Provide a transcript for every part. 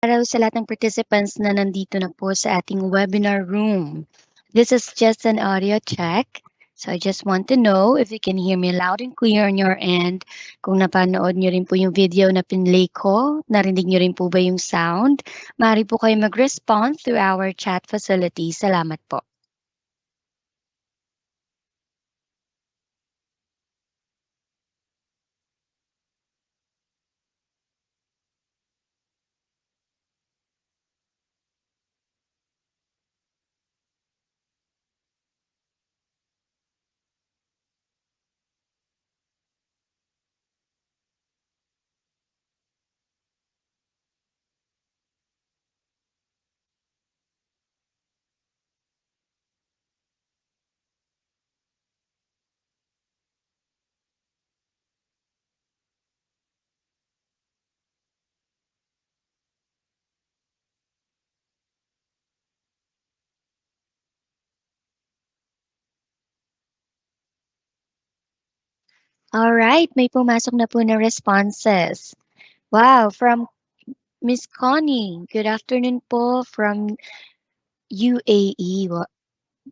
araw sa lahat ng participants na nandito na po sa ating webinar room. This is just an audio check. So I just want to know if you can hear me loud and clear on your end. Kung napanood nyo rin po yung video na pinlay ko, narinig nyo rin po ba yung sound? Maaari po kayo mag-respond through our chat facility. Salamat po. Alright, may pumasok na po na responses. Wow, from Miss Connie. Good afternoon po from UAE.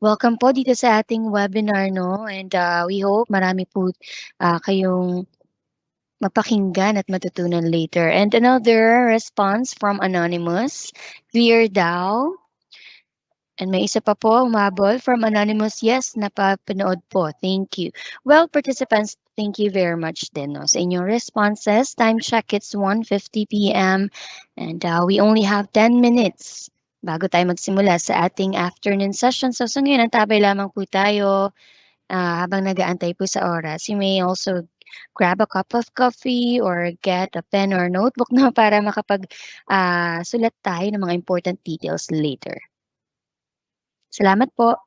Welcome po dito sa ating webinar, no? And we hope marami po kayong mapakinggan at matutunan later. And another response from Anonymous. Clear daw. And may isa pa po umabol from Anonymous. Yes, napapanood po. Thank you. Well, participants, thank you very much din no, sa inyong responses. Time check, it's 1:50 p.m. And we only have 10 minutes bago tayo magsimula sa ating afternoon session. So ngayon, antabay lamang po tayo habang nag-aantay po sa oras. You may also grab a cup of coffee or get a pen or notebook na para makapag sulat tayo ng mga important details later. Salamat po.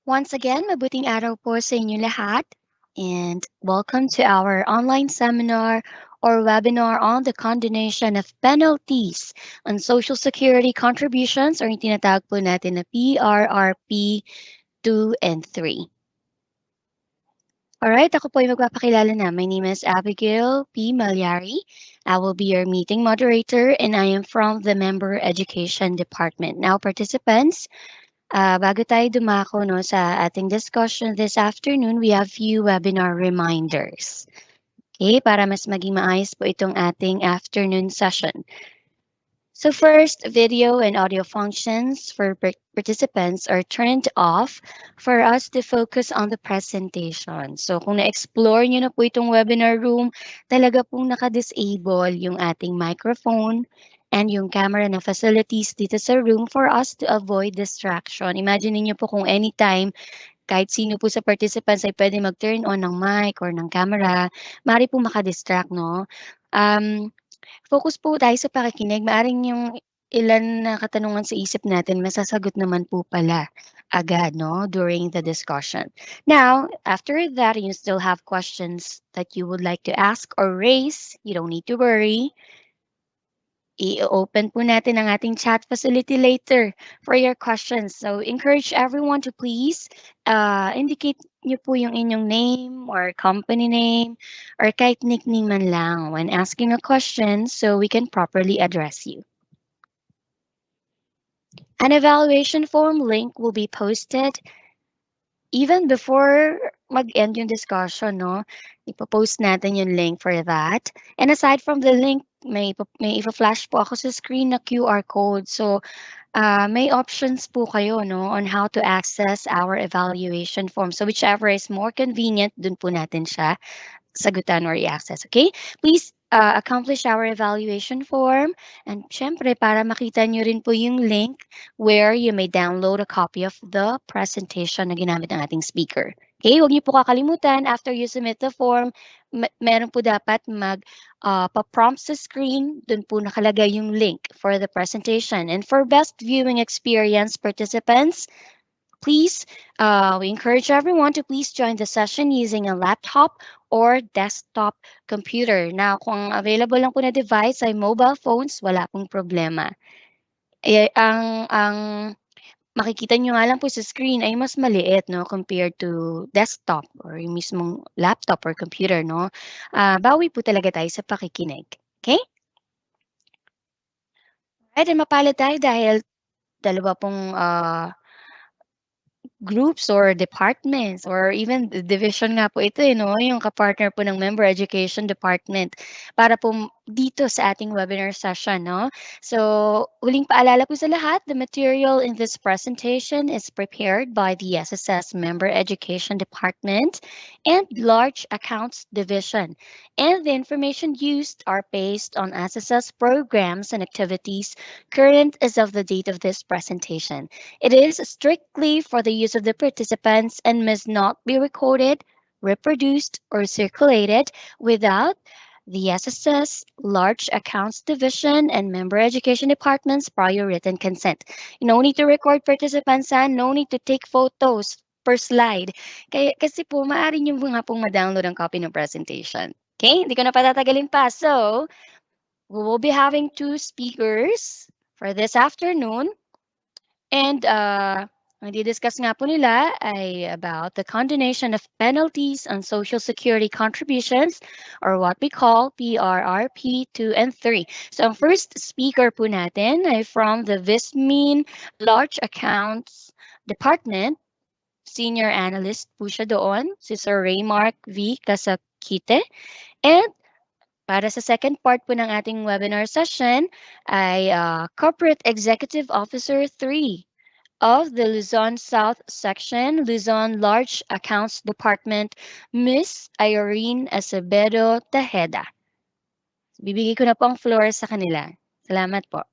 Once again, mabuting araw po sa inyo lahat and welcome to our online seminar or webinar on the condonation of penalties on Social Security contributions or yung tinatawag po natin na PRRP 2 and 3. Alright, ako po ay magpapakilala na. My name is Abigail P. Malyari. I will be your meeting moderator and I am from the Member Education Department. Now, participants, bago tayo dumako no, sa ating discussion this afternoon, we have few webinar reminders. Okay, para mas maging maayos po itong ating afternoon session. So first, video and audio functions for participants are turned off for us to focus on the presentation. So kung na-explore nyo na po itong webinar room, talaga pong naka-disable yung ating microphone and yung camera na facilities dito sa room for us to avoid distraction. Imagine niyo po kung anytime kahit sino po sa participants ay pwede mag-turn on ng mic or ng camera, maaari po makadistract, no? Focus po tayo sa pakikinig. Maaring yung ilan na katanungan sa isip natin, masasagot naman po pala agad, no, during the discussion. Now, after that, you still have questions that you would like to ask or raise. You don't need to worry. I-open po natin ang ating chat facility later for your questions. So, encourage everyone to please indicate nyo po yung inyong name or company name or kahit nickname man lang when asking a question so we can properly address you. An evaluation form link will be posted even before mag-end yung discussion, no? Ipo-post natin yung link for that. And aside from the link, may ipa-flash po ako sa screen na QR code. So, may options po kayo, no, on how to access our evaluation form. So, whichever is more convenient, dun po natin siya sagutan or i-access, okay? Please accomplish our evaluation form. And syempre, para makita nyo rin po yung link where you may download a copy of the presentation na ginamit ng ating speaker. Okay, huwag niyo po kakalimutan, after you submit the form, meron po dapat pa-prompt sa screen, dun po nakalagay yung link for the presentation. And for best viewing experience participants, please, we encourage everyone to please join the session using a laptop or desktop computer. Now, kung available lang po na device ay mobile phones, wala pong problema. Ang makikita nyo nga lang po sa screen ay mas maliit, no, compared to desktop or yung mismong laptop or computer, no. Bawi po talaga tayo sa pakikinig. Okay? Alright, and mapalad tayo dahil dalawa pong groups or departments or even division nga po ito no, yung kapartner po ng Member Education Department para po dito sa ating webinar session, no? So, uling paalala po sa lahat, the material in this presentation is prepared by the SSS Member Education Department and Large Accounts Division. And the information used are based on SSS programs and activities current as of the date of this presentation. It is strictly for the use of the participants and must not be recorded, reproduced, or circulated without the SSS, Large Accounts Division, and Member Education Department's prior written consent. No need to record participants, no need to take photos per slide. Kasi po, maaari nyo nga pong ma-download ang copy ng presentation. Okay? Hindi ko na patatagalin pa. So, we will be having two speakers for this afternoon. And ang di-discuss nga po nila ay about the condonation of penalties on Social Security contributions or what we call PRRP 2 and 3. So ang first speaker po natin ay from the Vismin Large Accounts Department. Senior analyst po siya doon, si Sir Raymark V. Casakite. And para sa second part po ng ating webinar session ay Corporate Executive Officer 3 of the Luzon South Section, Luzon Large Accounts Department, Miss Irene Acevedo Tejeda. Bibigay ko na po ang floor sa kanila. Salamat po.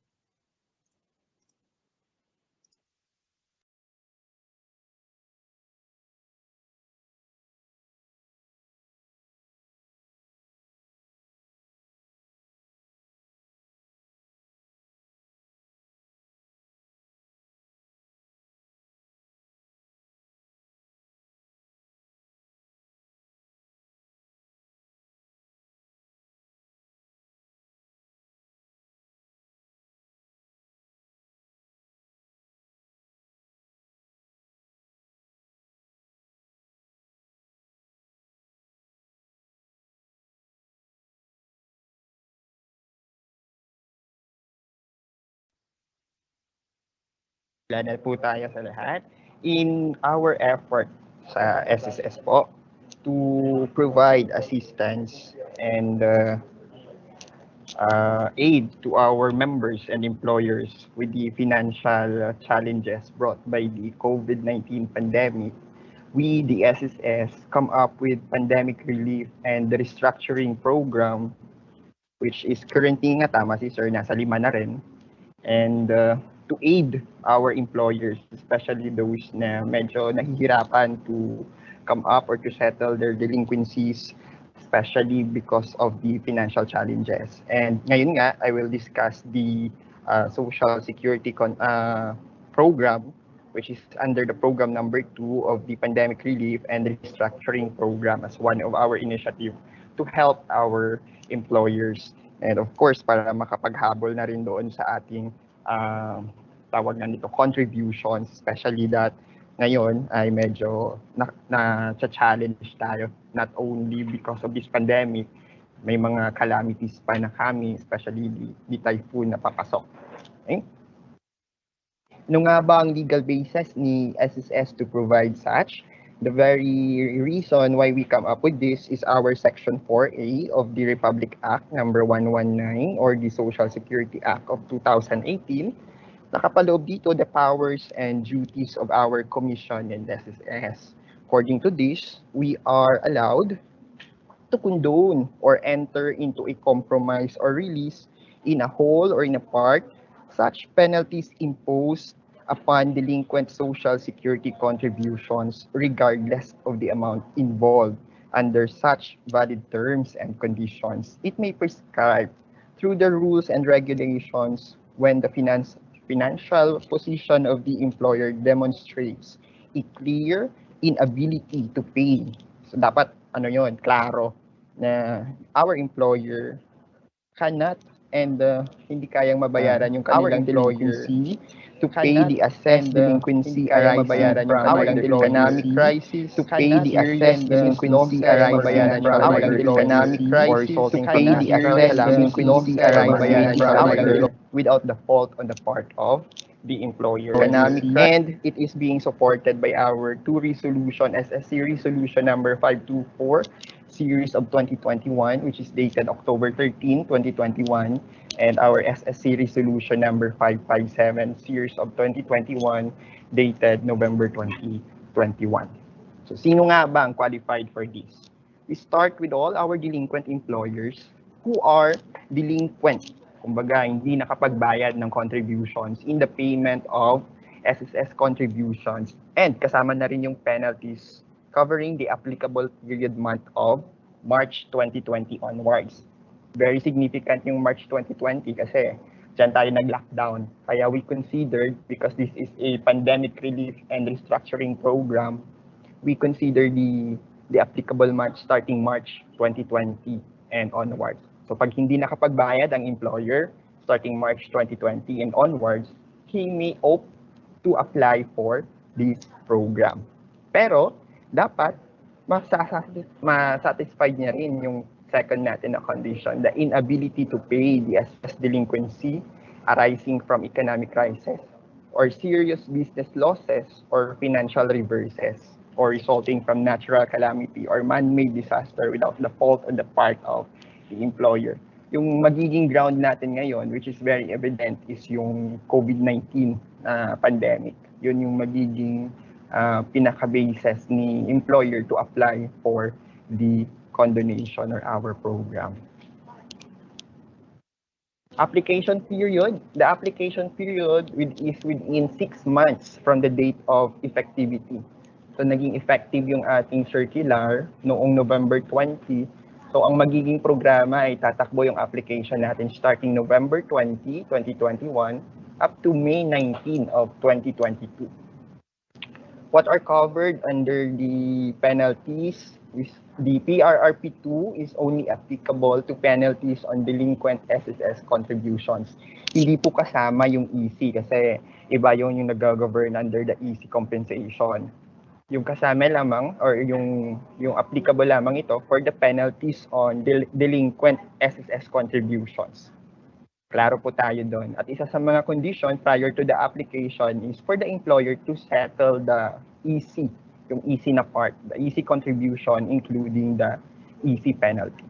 Paalala po tayo sa lahat in our effort sa SSS po to provide assistance and aid to our members and employers with the financial challenges brought by the COVID-19 pandemic. We, the SSS, come up with pandemic relief and the restructuring program, which is currently nga tama si Sir, nasa 5 na rin, and to aid our employers, especially those na medyo nahihirapan to come up or to settle their delinquencies, especially because of the financial challenges. And ngayon nga, I will discuss the Social Security program, which is under the program number 2 of the Pandemic Relief and Restructuring Program as one of our initiative to help our employers. And of course, para makapaghabol na rin doon sa ating tawag na nito, contributions, especially that ngayon ay medyo na-challenge tayo, not only because of this pandemic, may mga calamities pa na kami, especially the typhoon na papasok. Okay? Ano nga ba ang legal basis ni SSS to provide such? The very reason why we come up with this is our Section 4A of the Republic Act number 119 or the Social Security Act of 2018. Nakapaloob dito the powers and duties of our commission and SSS. According to this, we are allowed to condone or enter into a compromise or release in a whole or in a part such penalties imposed upon delinquent social security contributions regardless of the amount involved under such valid terms and conditions. It may prescribe through the rules and regulations when the financial position of the employer demonstrates a clear inability to pay. So dapat ano yon, klaro na our employer cannot and hindi kayang mabayaran yung kanilang delinquency to pay the assessed delinquency arising from our economic crisis, to pay the assessed delinquency arising from our economic crisis, to pay the assessed delinquency arising from our without the fault on the part of the employer. And it is being supported by our two resolution, SSC resolution number 524 series of 2021, which is dated October 13, 2021, and our SSC resolution number 557 series of 2021, dated November 2021. So sino nga ba ang qualified for this? We start with all our delinquent employers who are delinquent, kumbaga hindi nakapagbayad ng contributions in the payment of SSS contributions, and kasama na rin yung penalties covering the applicable period month of March 2020 onwards. Very significant yung March 2020 kasi dyan tayo nag-lockdown. Kaya we considered, because this is a pandemic relief and restructuring program, we consider the applicable March starting March 2020 and onwards. So pag hindi nakapagbayad ang employer starting March 2020 and onwards, he may opt to apply for this program. Pero dapat masatisfied niya rin yung second natin na condition, the inability to pay the assessed delinquency arising from economic crisis or serious business losses or financial reverses or resulting from natural calamity or man-made disaster without the fault on the part of the employer. Yung magiging ground natin ngayon, which is very evident, is yung COVID-19 pandemic. Yun yung magiging pinaka-basis ni employer to apply for the condonation or our program. Application period. The application period is within 6 months from the date of effectivity. So naging effective yung ating circular noong November 20. So ang magiging programa ay tatakbo yung application natin starting November 20, 2021 up to May 19 of 2022. What are covered under the penalties is the PRRP2 is only applicable to penalties on delinquent SSS contributions. Hindi po kasama yung EC kasi iba yung nag-govern under the EC compensation. Yung kasama lamang or yung applicable lamang ito for the penalties on delinquent SSS contributions. Klaro po tayo doon. At isa sa mga condition prior to the application is for the employer to settle the EC, yung EC na part, the EC contribution including the EC penalties.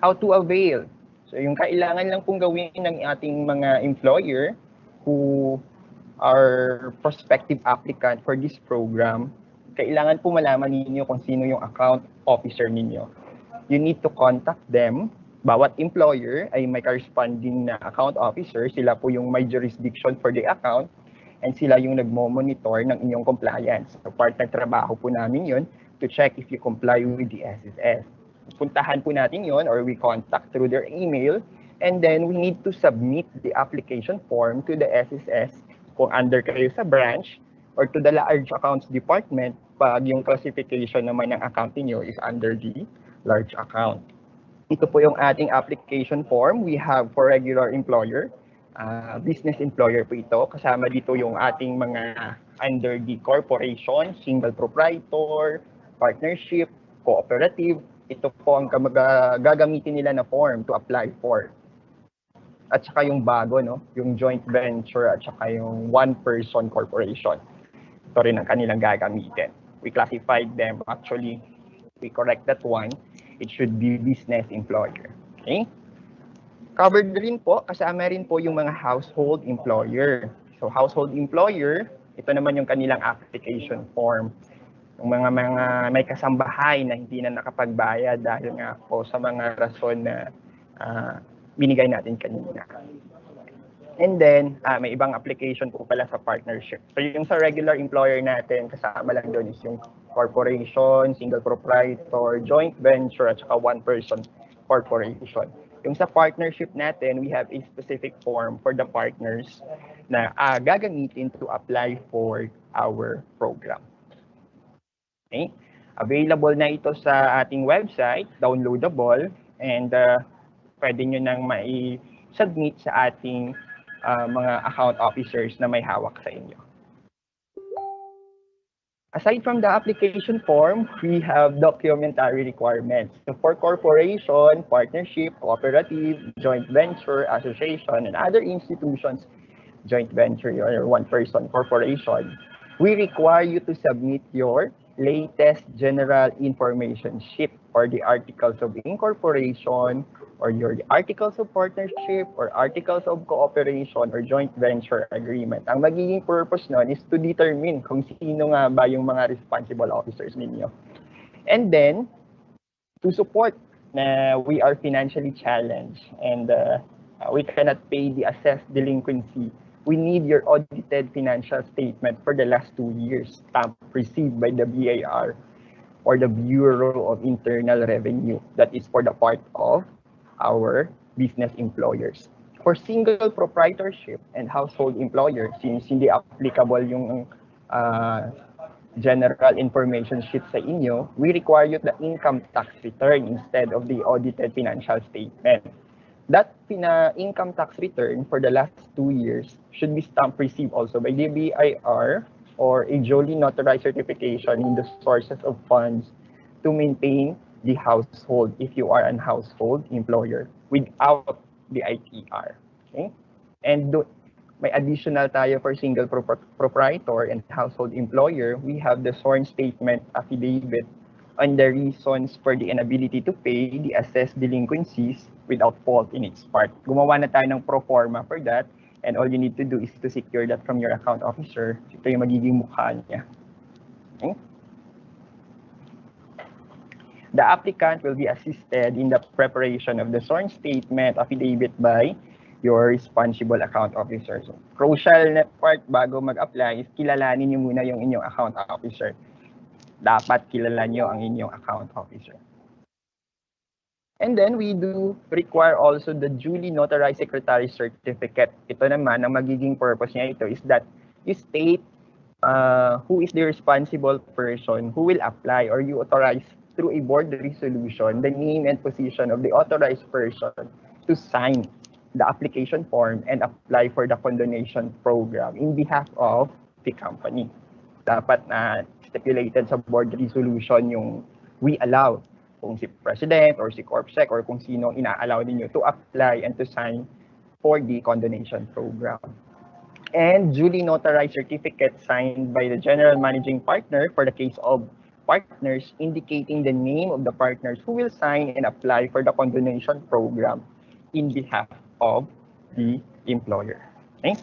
How to avail? So yung kailangan lang pong gawin ng ating mga employer who are prospective applicant for this program, kailangan po malaman ninyo kung sino yung account officer ninyo. You need to contact them. Bawat employer ay may corresponding na account officer. Sila po yung may jurisdiction for the account and sila yung nagmo-monitor ng inyong compliance. So part ng trabaho po namin yun to check if you comply with the SSS. Puntahan po natin yun or we contact through their email and then we need to submit the application form to the SSS kung under kayo sa branch or to the large accounts department pag yung classification naman ng account niyo is under the large account. Ito po yung ating application form we have for regular employer. Business employer po ito. Kasama dito yung ating mga under the corporation, single proprietor, partnership, cooperative. Ito po ang gagamitin nila na form to apply for. At saka yung bago, no? Yung joint venture at saka yung one-person corporation. Ito rin ang kanilang gagamitin. We classified them. Actually, we correct that one. It should be business employer. Okay? Covered rin po, kasama rin po yung mga household employer. So household employer, ito naman yung kanilang application form. Yung mga may kasambahay na hindi na nakapagbayad dahil nga po sa mga rason na binigay natin kanina. And then, may ibang application po pala sa partnership. So yung sa regular employer natin, kasama lang doon is yung corporation, single proprietor, joint venture, at saka one-person corporation. Yung sa partnership natin, we have a specific form for the partners na gagamitin to apply for our program. Okay? Available na ito sa ating website, downloadable, and pwede nyo nang mai-submit sa ating mga account officers na may hawak sa inyo. Aside from the application form, we have documentary requirements. So for corporation, partnership, cooperative, joint venture, association, and other institutions, joint venture or one-person corporation, we require you to submit your latest general information sheet or the articles of incorporation or your articles of partnership or articles of cooperation or joint venture agreement. Ang magiging purpose nun is to determine kung sino nga ba yung mga responsible officers ninyo. And then, to support na we are financially challenged and we cannot pay the assessed delinquency, we need your audited financial statement for the last 2 years, stamp received by the BIR or the Bureau of Internal Revenue. That is for the part of our business employers. For single proprietorship and household employer, since hindi applicable yung general information sheet sa inyo, we require you the income tax return instead of the audited financial statement. That income tax return for the last 2 years should be stamp received also by the BIR or a duly notarized certification in the sources of funds to maintain the household if you are an household employer without the ITR. Okay? And may additional tayo for single proprietor and household employer. We have the sworn statement affidavit on the reasons for the inability to pay the assessed delinquencies without fault in its part. Gumawa na tayo ng pro forma for that and all you need to do is to secure that from your account officer. Ito yung magiging mukha niya. Okay? The applicant will be assisted in the preparation of the sworn statement affidavit by your responsible account officer. So, crucial na part bago mag-apply is kilalanin niyo muna yung inyong account officer. Dapat kilala niyo ang inyong account officer. And then we do require also the duly notarized secretary certificate. Ito naman, ang magiging purpose niya ito is that you state who is the responsible person who will apply or you authorize through a board resolution the name and position of the authorized person to sign the application form and apply for the condonation program in behalf of the company. Dapat na stipulated sa board resolution yung we allow kung si President or si CorpSec or kung sino ang ina-allow ninyo to apply and to sign for the condonation program. And duly notarized certificate signed by the general managing partner for the case of partners indicating the name of the partners who will sign and apply for the condonation program in behalf of the employer. Okay?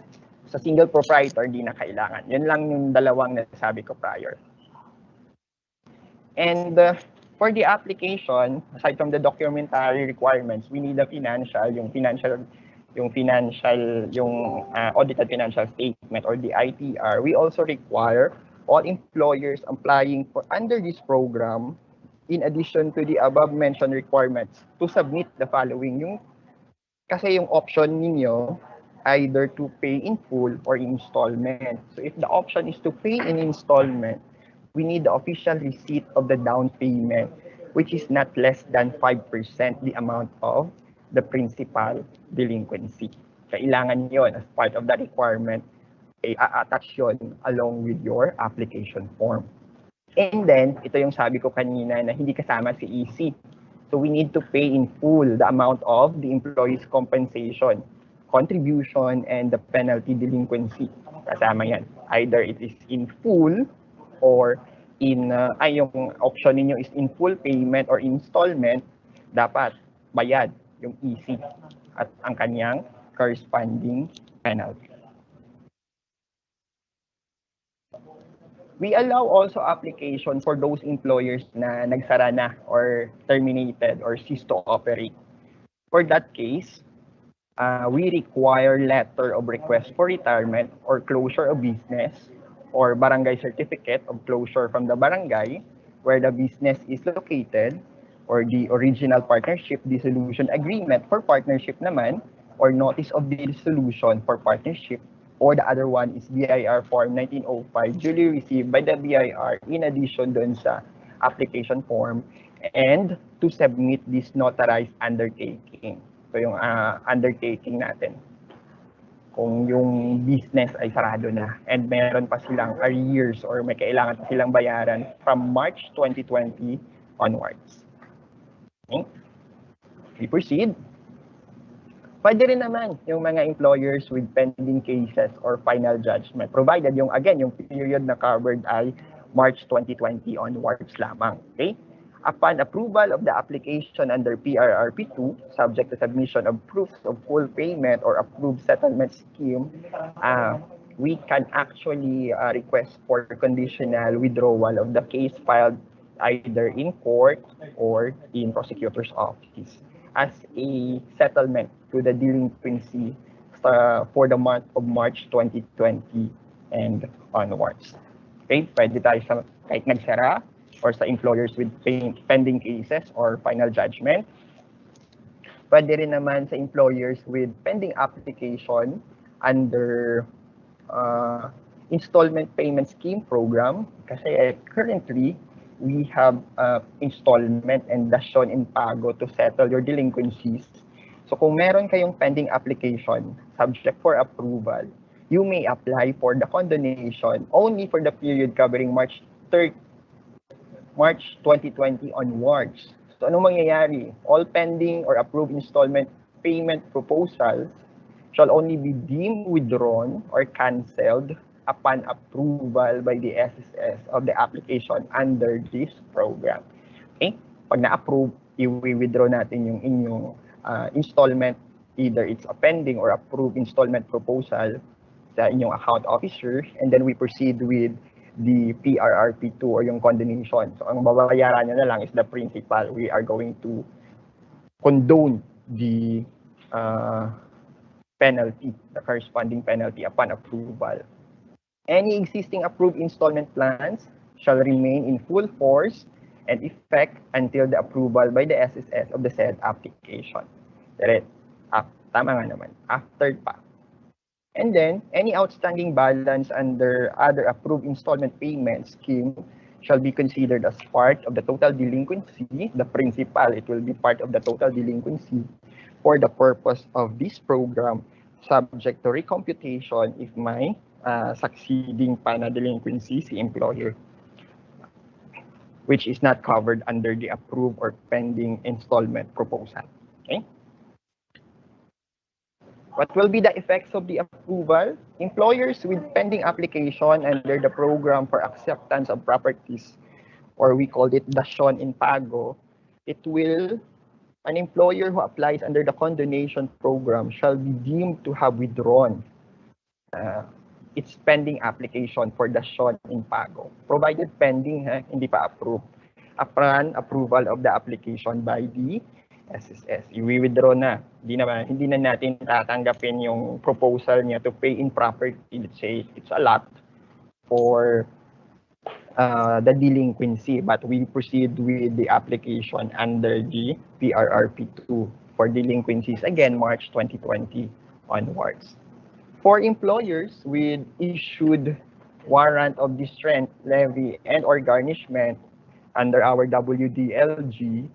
Sa single proprietor, di na kailangan. Yun lang yung dalawang nasabi ko prior. And for the application, aside from the documentary requirements, we need the audited financial statement or the ITR. We also require all employers applying for under this program, in addition to the above mentioned requirements, to submit the following. Kasi yung option ninyo, either to pay in full or installment. So if the option is to pay in installment, we need the official receipt of the down payment, which is not less than 5% the amount of the principal delinquency. Kailangan yon as part of the requirement, attach yon along with your application form. And then, ito yung sabi ko kanina na hindi kasama si EC. So we need to pay in full the amount of the employee's compensation, contribution, and the penalty delinquency. Kasama yan. Either it is in full or yung option ninyo is in full payment or installment, dapat bayad yung EC at ang kanyang corresponding penalty. We allow also application for those employers na nagsara na or terminated or ceased to operate. For that case, we require letter of request for retirement or closure of business or barangay certificate of closure from the barangay where the business is located, or the original partnership dissolution agreement for partnership naman, or notice of dissolution for partnership, or the other one is BIR Form 1905 duly received by the BIR in addition doon sa application form, and to submit this notarized undertaking. So yung undertaking natin, kung yung business ay sarado na and meron pa silang arrears or may kailangan pa silang bayaran from March 2020 onwards. Okay? We proceed. Pwede rin naman yung mga employers with pending cases or final judgment, provided yung, again, yung period na covered ay March 2020 onwards lamang. Okay? Upon approval of the application under PRRP2, subject to submission of proofs of full payment or approved settlement scheme, we can actually request for conditional withdrawal of the case filed either in court or in prosecutor's office as a settlement to the delinquency for the month of March 2020 and onwards. Okay, pwede tayo sa kahit nagsara or sa employers with pending cases or final judgment. Pwede rin naman sa employers with pending application under installment payment scheme program kasi currently we have installment and dasyon in pago to settle your delinquencies. So kung meron kayong pending application subject for approval, you may apply for the condonation only for the period covering March 2020 onwards. So anong mangyayari? All pending or approved installment payment proposals shall only be deemed withdrawn or canceled upon approval by the SSS of the application under this program. Okay? Pag na-approve, i-withdraw natin yung inyong installment, either it's a pending or approved installment proposal sa inyong account officer, and then we proceed with the PRRP2 or yung condonation. So ang babayaran nyo na lang is the principal. We are going to condone the penalty, the corresponding penalty upon approval. Any existing approved installment plans shall remain in full force and effect until the approval by the SSS of the said application. Tama nga naman. After pa. And then, any outstanding balance under other approved installment payment scheme shall be considered as part of the total delinquency. The principal, it will be part of the total delinquency for the purpose of this program, subject to recomputation if may succeeding pa na delinquency si employer. which is not covered under the approved or pending installment proposal. Okay? What will be the effects of the approval? Employers with pending application under the program for acceptance of properties, or we called it Dasyon in Pago, it will, an employer who applies under the condonation program shall be deemed to have withdrawn uh, its pending application for Dasyon in Pago, provided pending, hindi pa approved, upon approval of the application by the SSS. I-withdraw na. Hindi na natin tatanggapin yung proposal niya to pay in property. Let's say it's a lot for the delinquency, but we proceed with the application under the PRRP2 for delinquencies, again, March 2020 onwards. For employers with issued warrant of distress, levy, and or garnishment under our WDLG,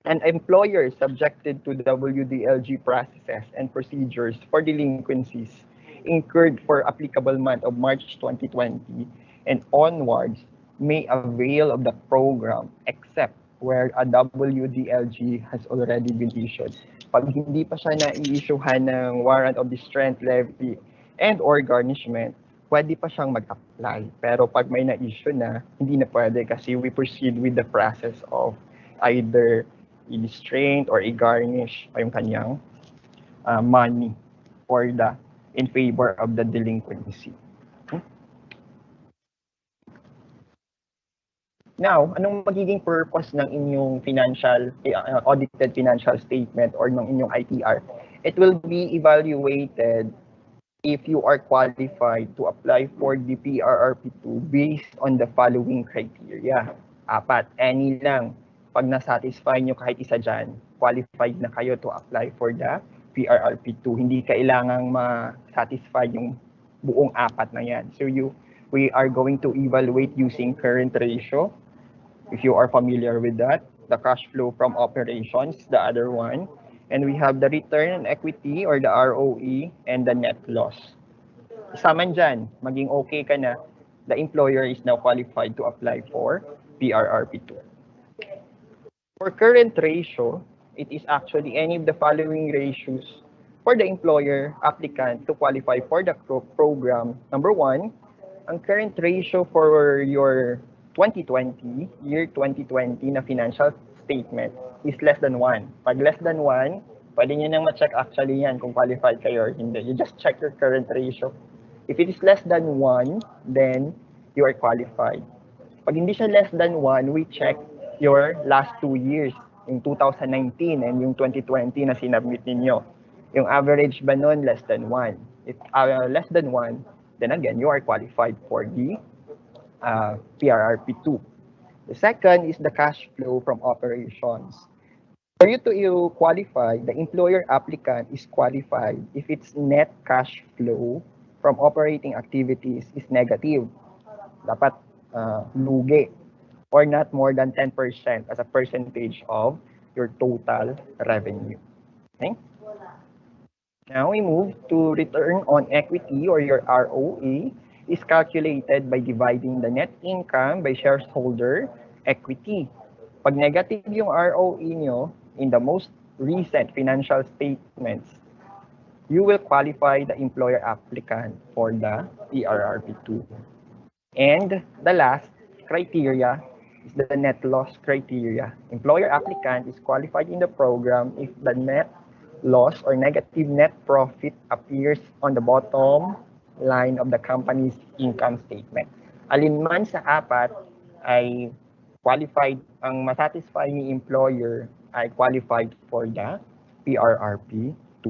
and employers subjected to WDLG processes and procedures for delinquencies incurred for applicable month of March 2020 and onwards may avail of the program except where a WDLG has already been issued. Pag hindi pa siya na-i-issuehan ng warrant of distress, levy, and or garnishment, pwede pa siyang mag-apply. Pero pag may na-issue na, hindi na pwede kasi we proceed with the process of either i-distrain or i-garnish yung kanyang money for the in favor of the delinquency. Now, anong magiging purpose ng inyong audited financial statement or ng inyong ITR? It will be evaluated if you are qualified to apply for the PRRP2 based on the following criteria. 4, any lang. Pag na-satisfy nyo kahit isa dyan, qualified na kayo to apply for the PRRP2. Hindi kailangang ma-satisfy yung buong 4 na yan. So we are going to evaluate using current ratio. If you are familiar with that, the cash flow from operations, the other one. And we have the return on equity or the ROE and the net loss. Isa man dyan, maging okay ka na, the employer is now qualified to apply for PRRP2. For current ratio, it is actually any of the following ratios for the employer applicant to qualify for the program. Number 1, ang current ratio for your 2020, year 2020 na financial statement is less than 1. Pag less than 1, pwede nyo nang ma-check actually yan kung qualified kayo or hindi. You just check your current ratio. If it is less than 1, then you are qualified. Pag hindi siya less than 1, we check your last 2 years, yung 2019 and yung 2020 na sinubmit ninyo. Yung average ba nun, less than 1? If less than 1, then again, you are qualified for the PRRP2. The second is the cash flow from operations. For you to qualify, the employer applicant is qualified if its net cash flow from operating activities is negative. Dapat lugi or not more than 10% as a percentage of your total revenue. Okay? Now we move to return on equity or your ROE is calculated by dividing the net income by shareholder equity. Pag negative yung ROE nyo in the most recent financial statements, you will qualify the employer applicant for the PRRP2. And the last criteria is the net loss criteria. Employer applicant is qualified in the program if the net loss or negative net profit appears on the bottom line of the company's income statement. Alin man sa 4 ay qualified, ang masatisfy ni employer ay qualified for the PRRP2.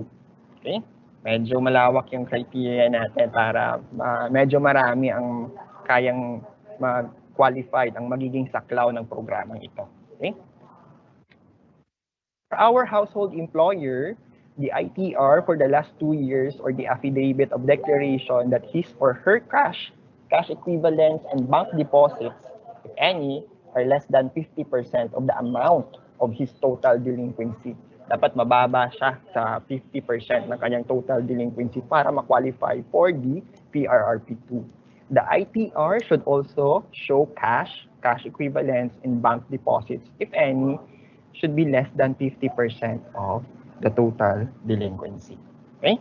Okay? Medyo malawak yung criteria natin para medyo marami ang kayang mag-qualified, ang magiging saklaw ng programang ito. Okay? For our household employer, the ITR for the last 2 years or the affidavit of declaration that his or her cash equivalents, and bank deposits, if any, are less than 50% of the amount of his total delinquency. Dapat mababa siya sa 50% ng kanyang total delinquency para ma-qualify for the PRRP2. The ITR should also show cash equivalents, and bank deposits, if any, should be less than 50% of the total delinquency. Okay?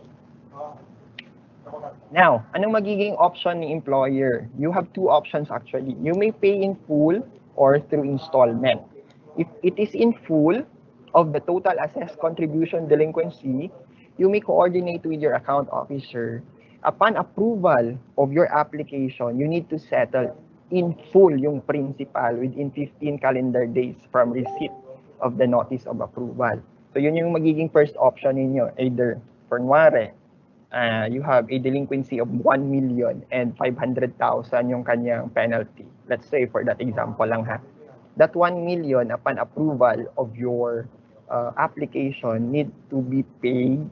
Now, anong magiging option ni employer? You have two options actually. You may pay in full or through installment. If it is in full of the total assessed contribution delinquency, you may coordinate with your account officer. Upon approval of your application, you need to settle in full yung principal within 15 calendar days from receipt of the notice of approval. So yun yung magiging first option ninyo. Either, for you have a delinquency of 1,500,000 yung kanyang penalty. Let's say for that example lang ha. That 1,000,000 upon approval of your application need to be paid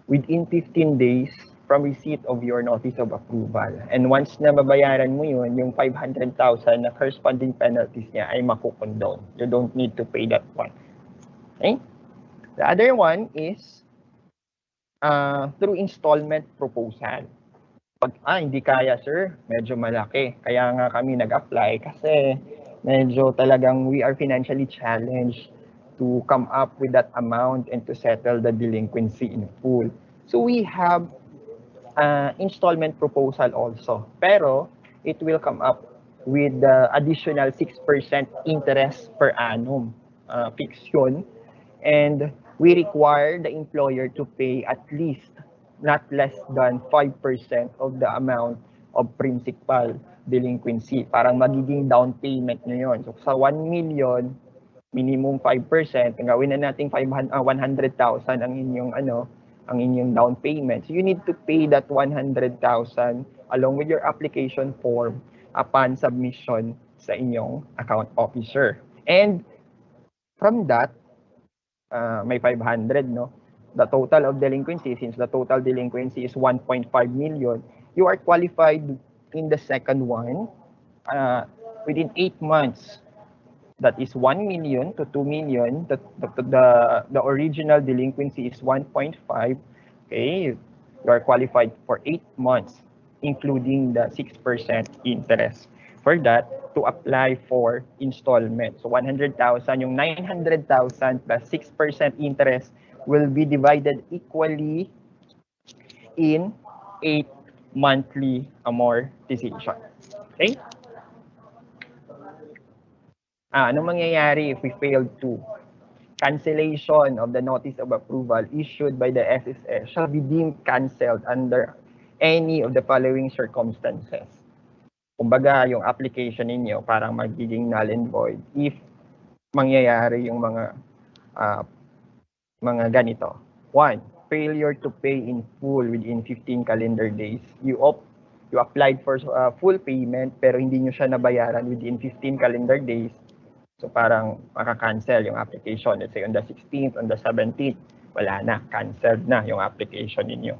within 15 days from receipt of your notice of approval. And once na babayaran mo yun, yung 500,000 na corresponding penalties niya ay makukondone. You don't need to pay that one. Okay? The other one is through installment proposal. Pag, hindi kaya sir, medyo malaki. Kaya nga kami nag-apply kasi medyo talagang we are financially challenged to come up with that amount and to settle the delinquency in full. So we have installment proposal also. Pero it will come up with the additional 6% interest per annum. Fixed yun. And we require the employer to pay at least not less than 5% of the amount of principal delinquency. Parang magiging down payment nyo yun. So sa 1,000,000, minimum 5%, ang gawin na natin 100,000 ang inyong down payment. So you need to pay that 100,000 along with your application form upon submission sa inyong account officer. And from that, may 500, no? The total of delinquency, since the total delinquency is 1.5 million, you are qualified in the second one within 8 months. That is 1 million to 2 million. The original delinquency is 1.5. Okay, you are qualified for 8 months, including the 6% interest. For that, to apply for installment. So 100,000, yung 900,000 plus 6% interest will be divided equally in 8 monthly amortization. Okay? Anong mangyayari if we failed to? Cancellation of the notice of approval issued by the SSS shall be deemed canceled under any of the following circumstances. Kumbaga, yung application ninyo parang magiging null and void if mangyayari yung mga ganito. 1, failure to pay in full within 15 calendar days. You applied for full payment pero hindi nyo siya nabayaran within 15 calendar days. So parang maka-cancel yung application. Let's say on the 16th, on the 17th, wala na, canceled na yung application ninyo.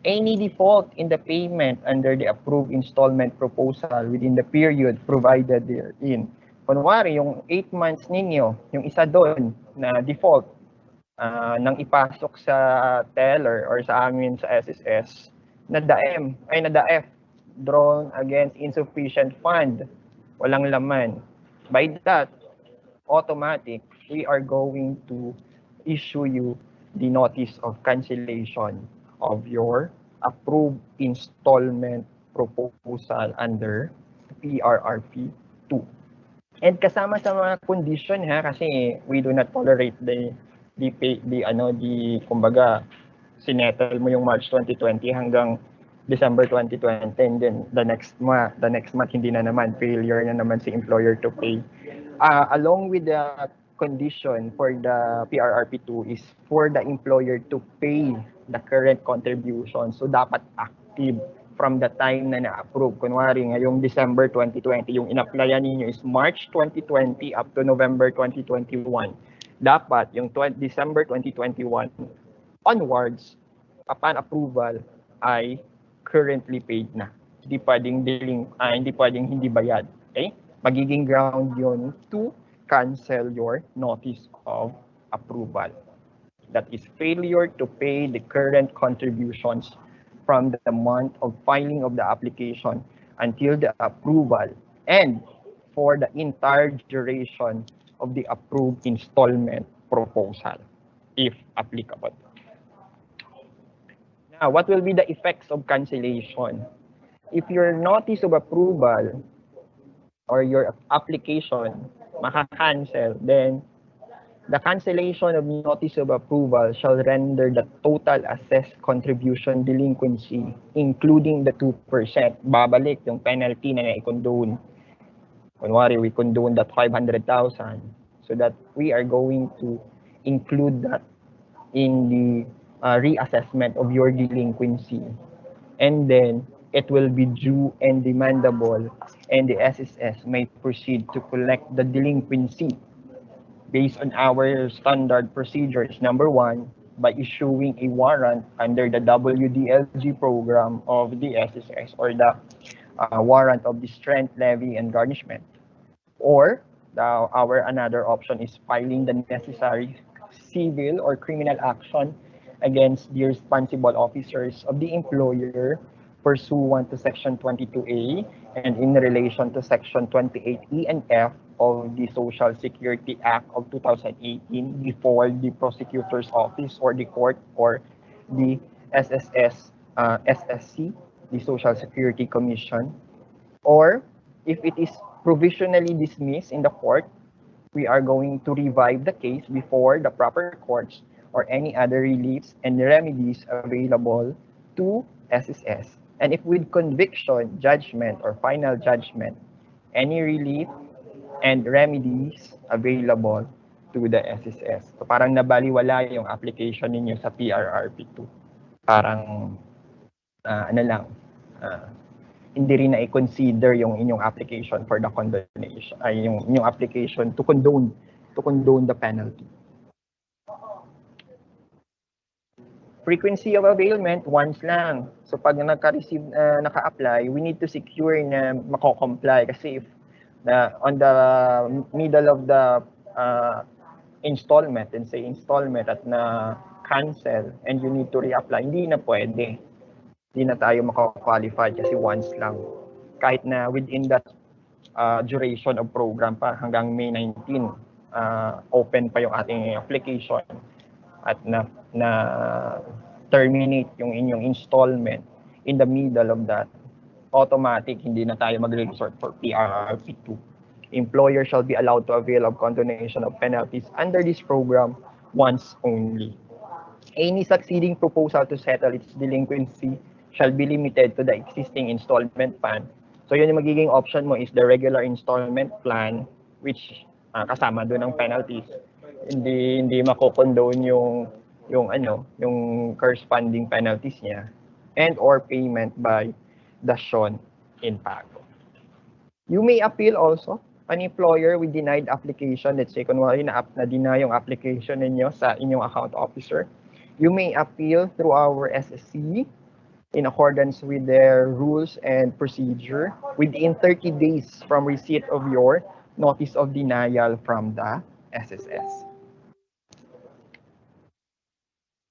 Any default in the payment under the approved installment proposal within the period provided therein. Kunwari, yung 8 months ninyo, yung isa doon na default, nang ipasok sa teller or sa amin sa SSS, na DAF, drawn against insufficient fund, walang laman. By that, automatic, we are going to issue you the notice of cancellation of your approved installment proposal under PRRP 2. And kasama sa mga condition ha, kasi we do not tolerate the kumbaga sinettle mo yung March 2020 hanggang December 2020, and then the next month hindi na naman, failure na naman si employer to pay. Along with the condition for the PRRP2 is for the employer to pay the current contribution. So dapat active from the time na na-approve. Kunwari ngayong December 2020, yung in-applyan ninyo is March 2020 up to November 2021. Dapat yung December 2021 onwards, upon approval, ay currently paid na. Hindi pwedeng hindi bayad. Okay? Magiging ground yun to cancel your notice of approval. That is failure to pay the current contributions from the month of filing of the application until the approval and for the entire duration of the approved installment proposal, if applicable. Now, what will be the effects of cancellation? If your notice of approval or your application maka-cancel, then the cancellation of notice of approval shall render the total assessed contribution delinquency, including the 2%. Babalik yung penalty na na-condone. Kunwari, we condone that 500,000. So that we are going to include that in the reassessment of your delinquency. And then, it will be due and demandable, and the SSS may proceed to collect the delinquency based on our standard procedures. Number one, by issuing a warrant under the WDLG program of the SSS, or the warrant of the strength, levy, and garnishment. Or our another option is filing the necessary civil or criminal action against the responsible officers of the employer pursuant to Section 22A and in relation to Section 28E and F of the Social Security Act of 2018 before the prosecutor's office or the court, or the SSS, SSC, the Social Security Commission. Or if it is provisionally dismissed in the court, we are going to revive the case before the proper courts or any other reliefs and remedies available to SSS. And if with conviction, judgment, or final judgment, any relief and remedies available to the SSS. So parang nabaliwala yung application ninyo sa PRRP2. Parang ano lang, hindi rin na i-consider yung inyong application for the condonation, ay yung inyong application to condone the penalty. Frequency of availment, once lang. So pag naka-receive, naka-apply, we need to secure na mako-comply, kasi if on the middle of the installment, and say installment at na cancel and you need to reapply, hindi na pwede. Hindi na tayo maka-qualify kasi once lang. Kahit na within that duration of program pa hanggang May 19, open pa yung ating application at na terminate yung inyong installment in the middle of that, automatic hindi na tayo mag-resort for PRRP2. Employer shall be allowed to avail of condonation of penalties under this program once only. Any succeeding proposal to settle its delinquency shall be limited to the existing installment plan. So yun yung magiging option mo is the regular installment plan, which kasama doon ang penalties. Hindi mako-condone yung corresponding penalties niya, and or payment by dasyon in pago. You may appeal also. An employer with denied application, let's say kunwari na-deny yung application ninyo sa inyong account officer, you may appeal through our SSC in accordance with their rules and procedure within 30 days from receipt of your notice of denial from the SSS.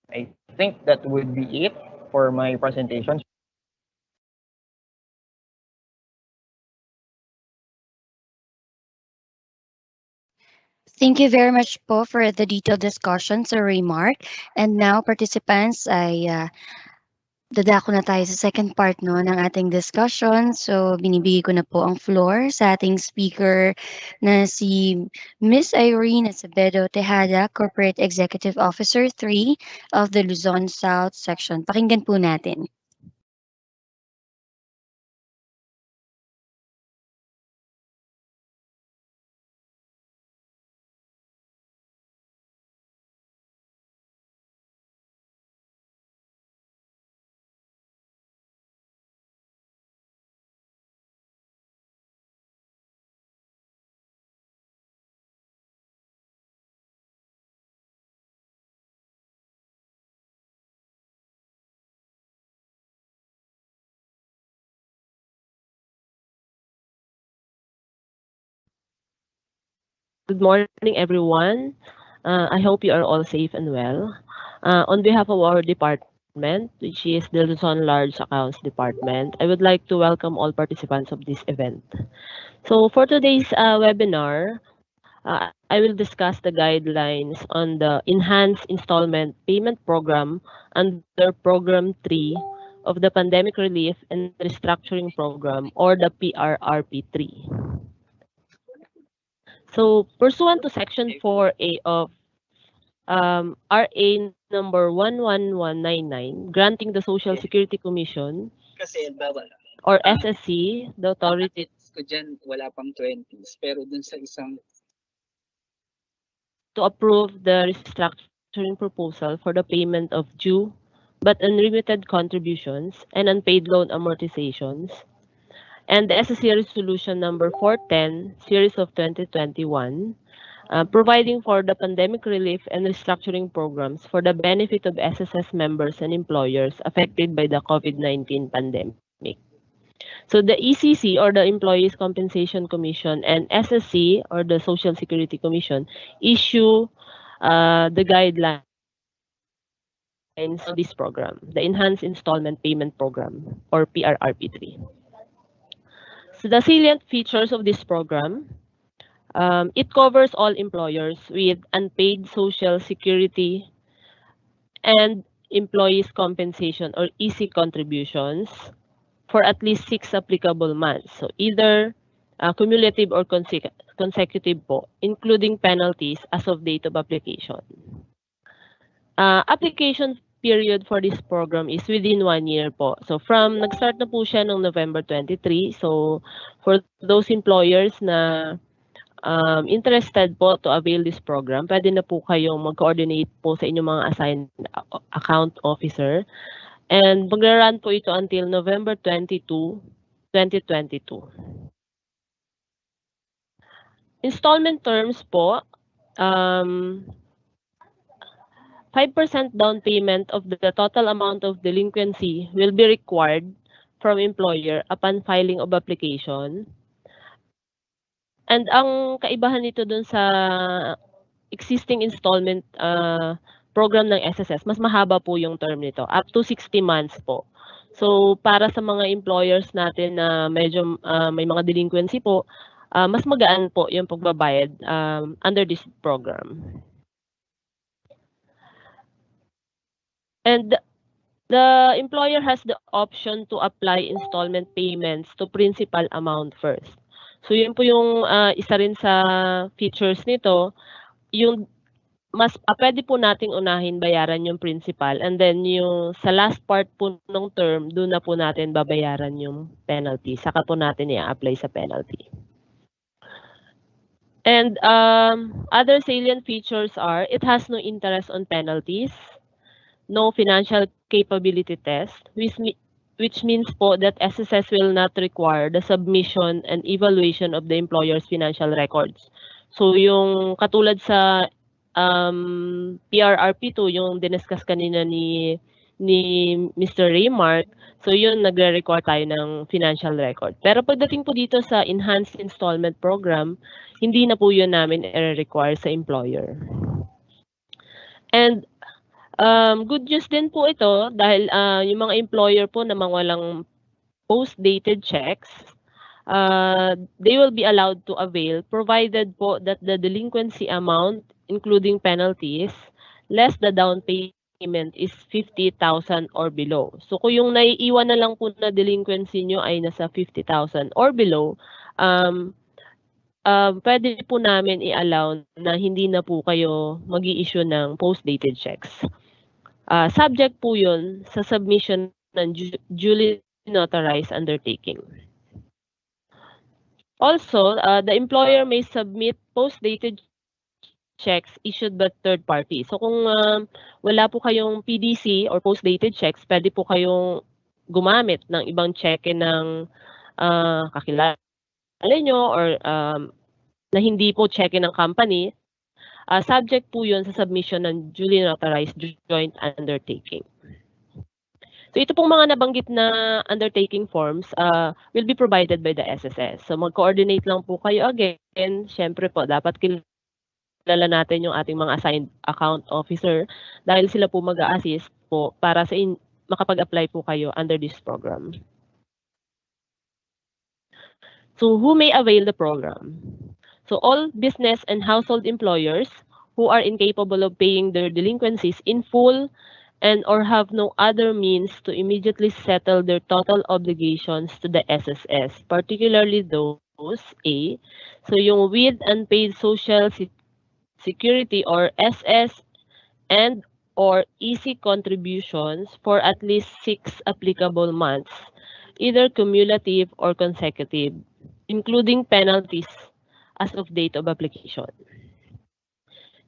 I think that would be it for my presentation. Thank you very much po for the detailed discussion, Sir Remark. And now, participants, ay dadako na tayo sa second part no, ng ating discussion. So, binibigay ko na po ang floor sa ating speaker na si Miss Irene Acevedo Tejada, Corporate Executive Officer 3 of the Luzon South Section. Pakinggan po natin. Good morning, everyone. I hope you are all safe and well. On behalf of our department, which is the Luzon Large Accounts Department. I would like to welcome all participants of this event. So for today's webinar, I will discuss the guidelines on the Enhanced Installment Payment Program under Program 3 of the Pandemic Relief and Restructuring Program, or the PRRP3. So pursuant to Section 4A of RA number 11199, granting the Social Security Commission or SSC the authority to approve the restructuring proposal for the payment of due but unremitted contributions and unpaid loan amortizations, and the SSC Resolution number 410, Series of 2021, providing for the pandemic relief and restructuring programs for the benefit of SSS members and employers affected by the COVID-19 pandemic. So the ECC, or the Employees Compensation Commission, and SSC, or the Social Security Commission, issue the guidelines for this program, the Enhanced Installment Payment Program, or PRRP3. So the salient features of this program, it covers all employers with unpaid Social Security and Employees Compensation, or EC contributions, for at least 6 applicable months. So either cumulative or consecutive po, including penalties as of date of application. Application period for this program is within 1 year po. So nag-start na po siya noong November 23. So for those employers na interested po to avail this program, pwede na po kayong mag-coordinate po sa inyong mga assigned account officer. And magra-run po ito until November 22, 2022. Installment terms po, 5% down payment of the total amount of delinquency will be required from employer upon filing of application. And ang kaibahan nito dun sa existing installment program ng SSS, mas mahaba po yung term nito, up to 60 months po. So para sa mga employers natin na medyo may mga delinquency po, mas magaan po yung pagbabayad under this program. And the employer has the option to apply installment payments to principal amount first. So yun po yung isa rin sa features nito, yung pwede po nating unahin bayaran yung principal, and then yung sa last part po ng term, doon na po natin babayaran yung penalty. Saka po natin i-apply sa penalty. And other salient features are, it has no interest on penalties, no financial capability test, which means po that SSS will not require the submission and evaluation of the employer's financial records. So yung katulad sa PRRP2, yung diniscuss kanina ni Mr. Raymark, so yun nagre-require tayo ng financial record. Pero pagdating po dito sa Enhanced Installment Program, hindi na po yun namin i-require sa employer. And good news din po ito dahil yung mga employer po na mga walang post-dated checks, they will be allowed to avail provided po that the delinquency amount, including penalties, less the down payment is 50,000 or below. So kung yung naiiwan na lang po na delinquency nyo ay nasa 50,000 or below, pwede po namin i-allow na hindi na po kayo mag-i-issue ng post-dated checks. Subject po yun sa submission ng duly notarized undertaking. Also, the employer may submit post-dated checks issued by third party. So kung wala po kayong PDC or post-dated checks, pwede po kayong gumamit ng ibang cheque ng kakilala nyo or na hindi po cheque ng company. Subject po yun sa submission ng duly notarized joint undertaking. So ito pong mga nabanggit na undertaking forms will be provided by the SSS. So mag-coordinate lang po kayo again. Siyempre po, dapat kilala natin yung ating mga assigned account officer dahil sila po mag-a-assist po para sa makapag-apply po kayo under this program. So who may avail the program? So all business and household employers who are incapable of paying their delinquencies in full and or have no other means to immediately settle their total obligations to the SSS, particularly those A, so yung with unpaid social security or SS and or easy contributions for at least 6 applicable months, either cumulative or consecutive, including penalties as of date of application.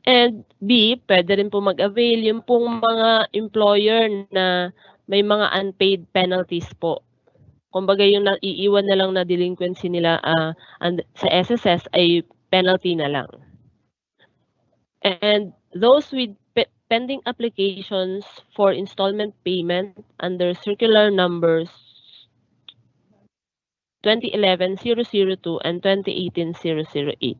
And B, pwede rin po mag-avail yung pong mga employer na may mga unpaid penalties po. Kumbaga yung naiiwan na lang na delinquency nila sa SSS ay penalty na lang. And those with pending applications for installment payment under circular numbers 2011-002 and 2018-008.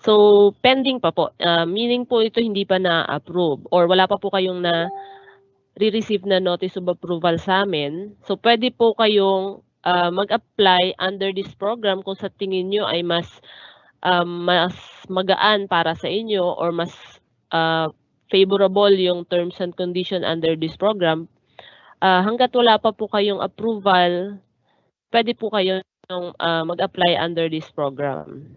So, pending pa po. Meaning po ito hindi pa na-approve or wala pa po kayong re-receive na notice of approval sa amin. So, pwede po kayong mag-apply under this program kung sa tingin nyo ay mas magaan para sa inyo or mas favorable yung terms and condition under this program. Hanggat wala pa po kayong approval, pwede po kayong mag-apply under this program.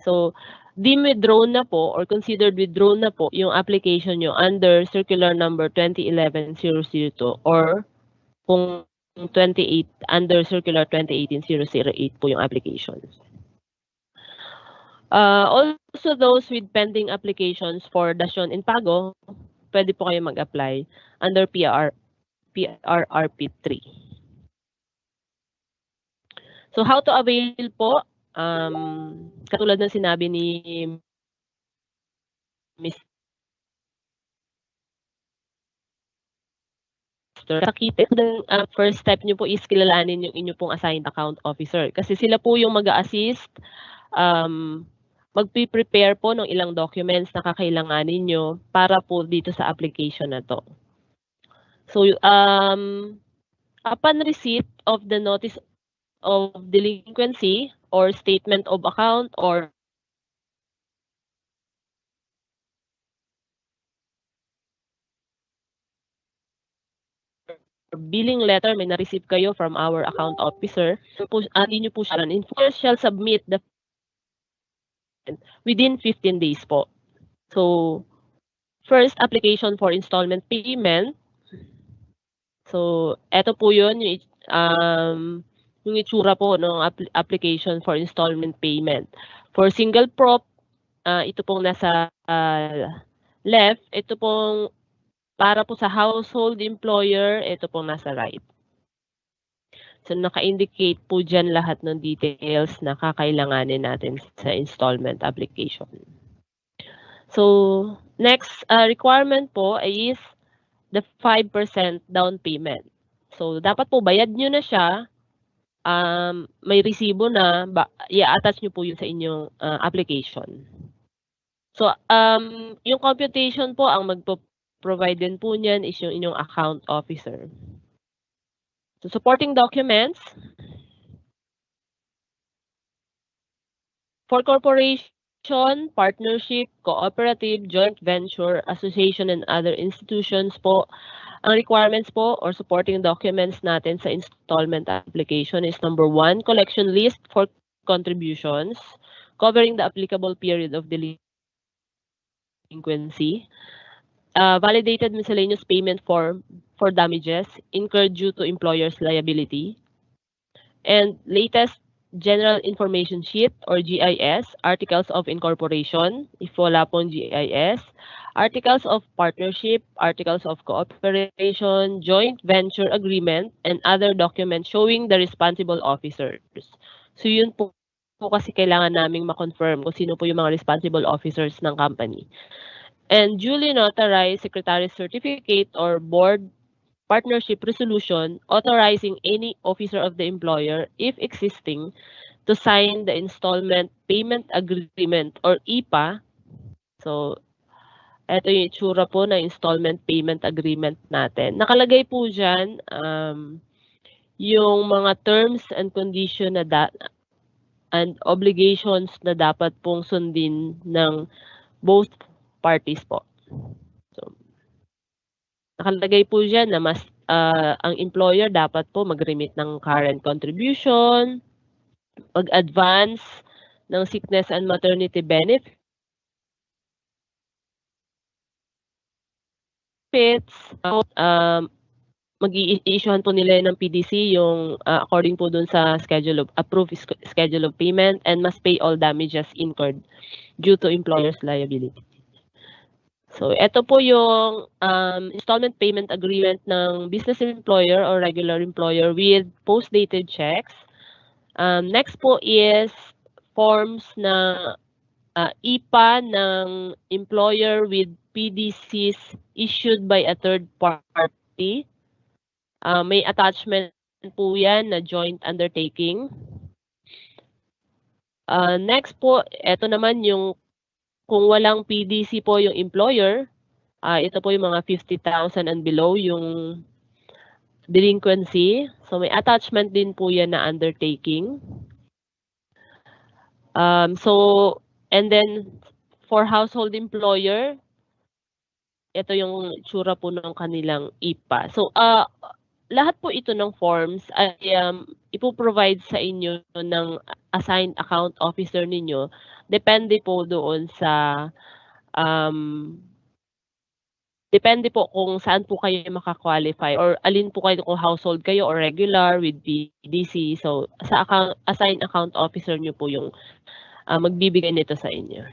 So, deem withdrawn na po or considered withdrawn na po yung application nyo under circular number 2011-002 or kung 28 under circular 2018-008 po yung application. Also those with pending applications for dasyon in pago, pwede po kayo mag-apply under PRRP 3. So how to avail po? Katulad ng sinabi ni Mr. Sakit, first step nyo po is kilalanin yung inyo pong assigned account officer. Kasi sila po yung mag-a-assist, magpe-prepare po ng ilang documents na kakailanganin nyo para po dito sa application na to. So, upon receipt of the notice of delinquency or statement of account or billing letter may na-receive kayo from our account officer, hindi nyo po siya informer shall submit the within 15 days po. So, first application for installment payment. So, eto po yun, yung itsura po ng application for installment payment. For single prop, ito pong nasa left, ito pong para po sa household employer, ito pong nasa right. So, naka-indicate po dyan lahat ng details na kakailanganin natin sa installment application. So, next requirement po is the 5% down payment. So, dapat po bayad nyo na siya, may resibo na, i-attach nyo po yun sa inyong application. So, yung computation po, ang magpo-provide din po niyan is yung inyong account officer. So, supporting documents. For corporation, partnership, cooperative, joint venture, association, and other institutions po, ang requirements po or supporting documents natin sa installment application is number 1, collection list for contributions covering the applicable period of delinquency. Validated miscellaneous payment form for damages incurred due to employer's liability. And latest General Information Sheet or GIS, Articles of Incorporation, if wala pong GIS, Articles of Partnership, Articles of Cooperation, Joint Venture Agreement, and other documents showing the responsible officers. So yun po kasi kailangan naming ma-confirm kung sino po yung mga responsible officers ng company. And duly notarized Secretary's Certificate or Board Partnership Resolution authorizing any officer of the employer, if existing, to sign the Installment Payment Agreement or IPA. So, Ito yung itsura po ng installment payment agreement natin. Nakalagay po diyan yung mga terms and condition and obligations na dapat pong sundin ng both parties po. So, nakalagay po diyan na ang employer dapat po mag-remit ng current contribution, mag-advance ng sickness and maternity benefits, um, mag-i-issuehan po nila ng PDC yung according po dun sa schedule of payment and must pay all damages incurred due to employer's liability. So, ito po yung installment payment agreement ng business employer or regular employer with post-dated checks. Next po is forms na IPA ng employer with PDCs issued by a third party. May attachment po yan na joint undertaking. Next po, ito naman yung kung walang PDC po yung employer, ito po yung mga 50,000 and below yung delinquency. So may attachment din po yan na undertaking. And then for household employer, ito yung tsura po ng kanilang IPA. So lahat po ito ng forms ay ipo-provide sa inyo ng assigned account officer ninyo. Depende po doon sa depende po kung saan po kayo maka-qualify or alin po kayo, kung household kayo or regular with PDC. So sa assigned account officer nyo po yung magbibigay nito sa inyo.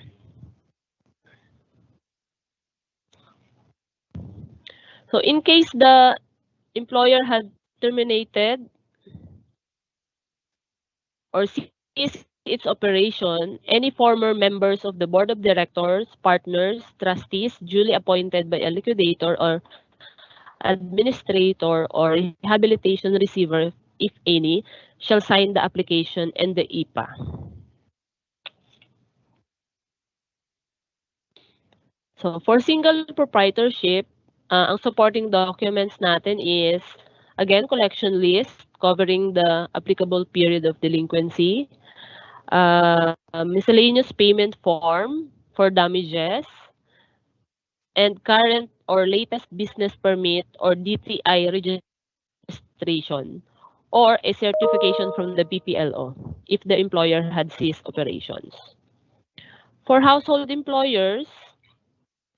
So in case the employer had terminated or ceased its operation, any former members of the board of directors, partners, trustees, duly appointed by a liquidator or administrator or rehabilitation receiver, if any, shall sign the application and the IPA. So for single proprietorship, ang supporting documents natin is, again, collection list covering the applicable period of delinquency, miscellaneous payment form for damages, and current or latest business permit or DTI registration, or a certification from the BPLO if the employer had ceased operations. For household employers,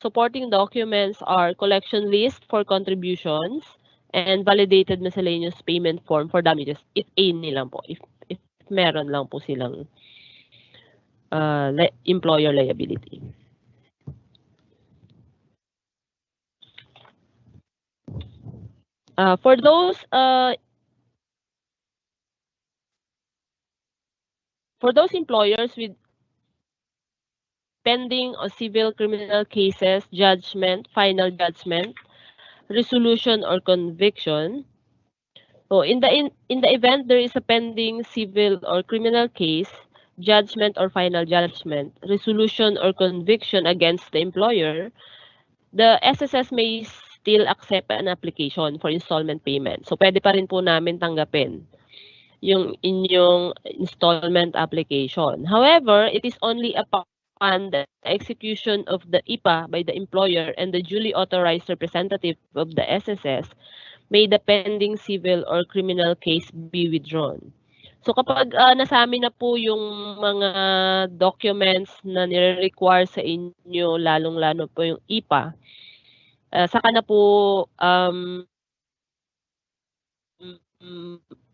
supporting documents are collection list for contributions and validated miscellaneous payment form for damages if any lang po, if meron lang po silang employer liability. For those employers with pending or civil criminal cases, judgment, final judgment, resolution or conviction. So in the event there is a pending civil or criminal case, judgment or final judgment, resolution or conviction against the employer, the SSS may still accept an application for installment payment. So pwede pa rin po namin tanggapin yung inyong installment application. However, it is only upon the execution of the IPA by the employer and the duly authorized representative of the SSS may the pending civil or criminal case be withdrawn. So kapag nasami na po yung mga documents na nire-require sa inyo, lalong-lalo po yung IPA, saka na po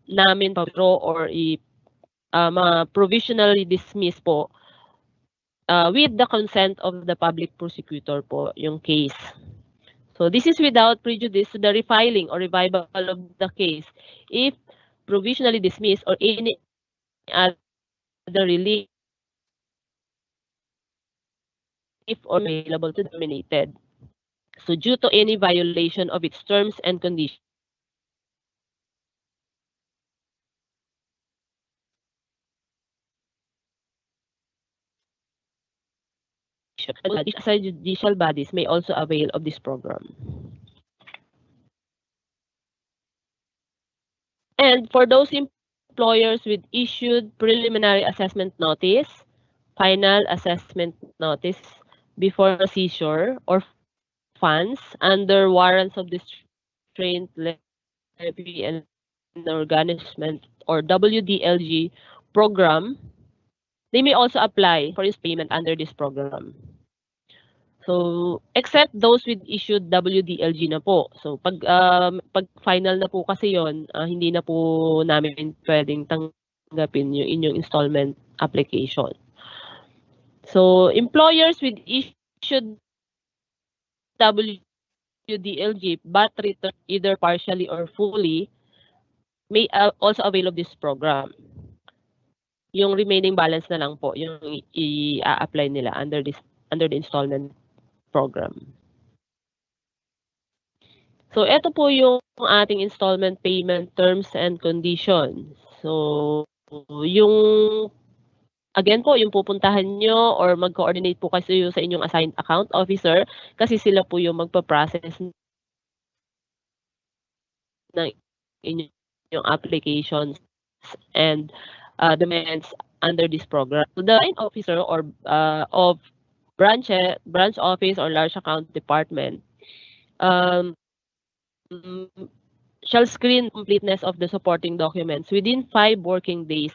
namin pa-withdraw or provisionally dismiss po with the consent of the public prosecutor po yung case. So this is without prejudice to the refiling or revival of the case if provisionally dismissed or any other relief or available to terminated. So due to any violation of its terms and conditions, And assigned judicial bodies may also avail of this program. And for those employers with issued preliminary assessment notice, final assessment notice before seizure or funds under warrants of distraint, levy, and garnishment or WDLG program, they may also apply for installment payment under this program. So, except those with issued WDLG na po. So, pag final na po kasi yon, hindi na po namin pwedeng tanggapin yung inyong installment application. So, employers with issued WDLG but return either partially or fully may also avail of this program. Yung remaining balance na lang po yung i-apply nila under the installment program. So, ito po yung ating installment payment terms and conditions. So, yung again po, yung pupuntahan nyo or mag-coordinate po kayo sa inyong assigned account officer kasi sila po yung magpa-process ng inyong applications and demands under this program. So, the assigned officer or of branch office or large account department um, shall screen completeness of the supporting documents within 5 working days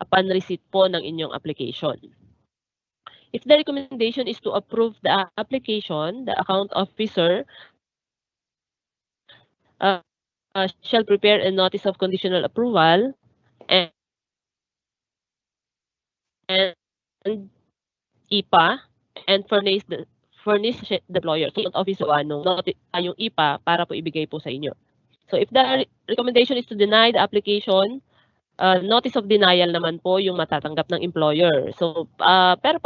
upon receipt po ng inyong application. If the recommendation is to approve the application, the account officer shall prepare a notice of conditional approval and IPA and furnish the employer. So, account officer yung IPA para po ibigay po sa inyo. So, if the recommendation is to deny the application, notice of denial naman po yung matatanggap ng employer. So, pero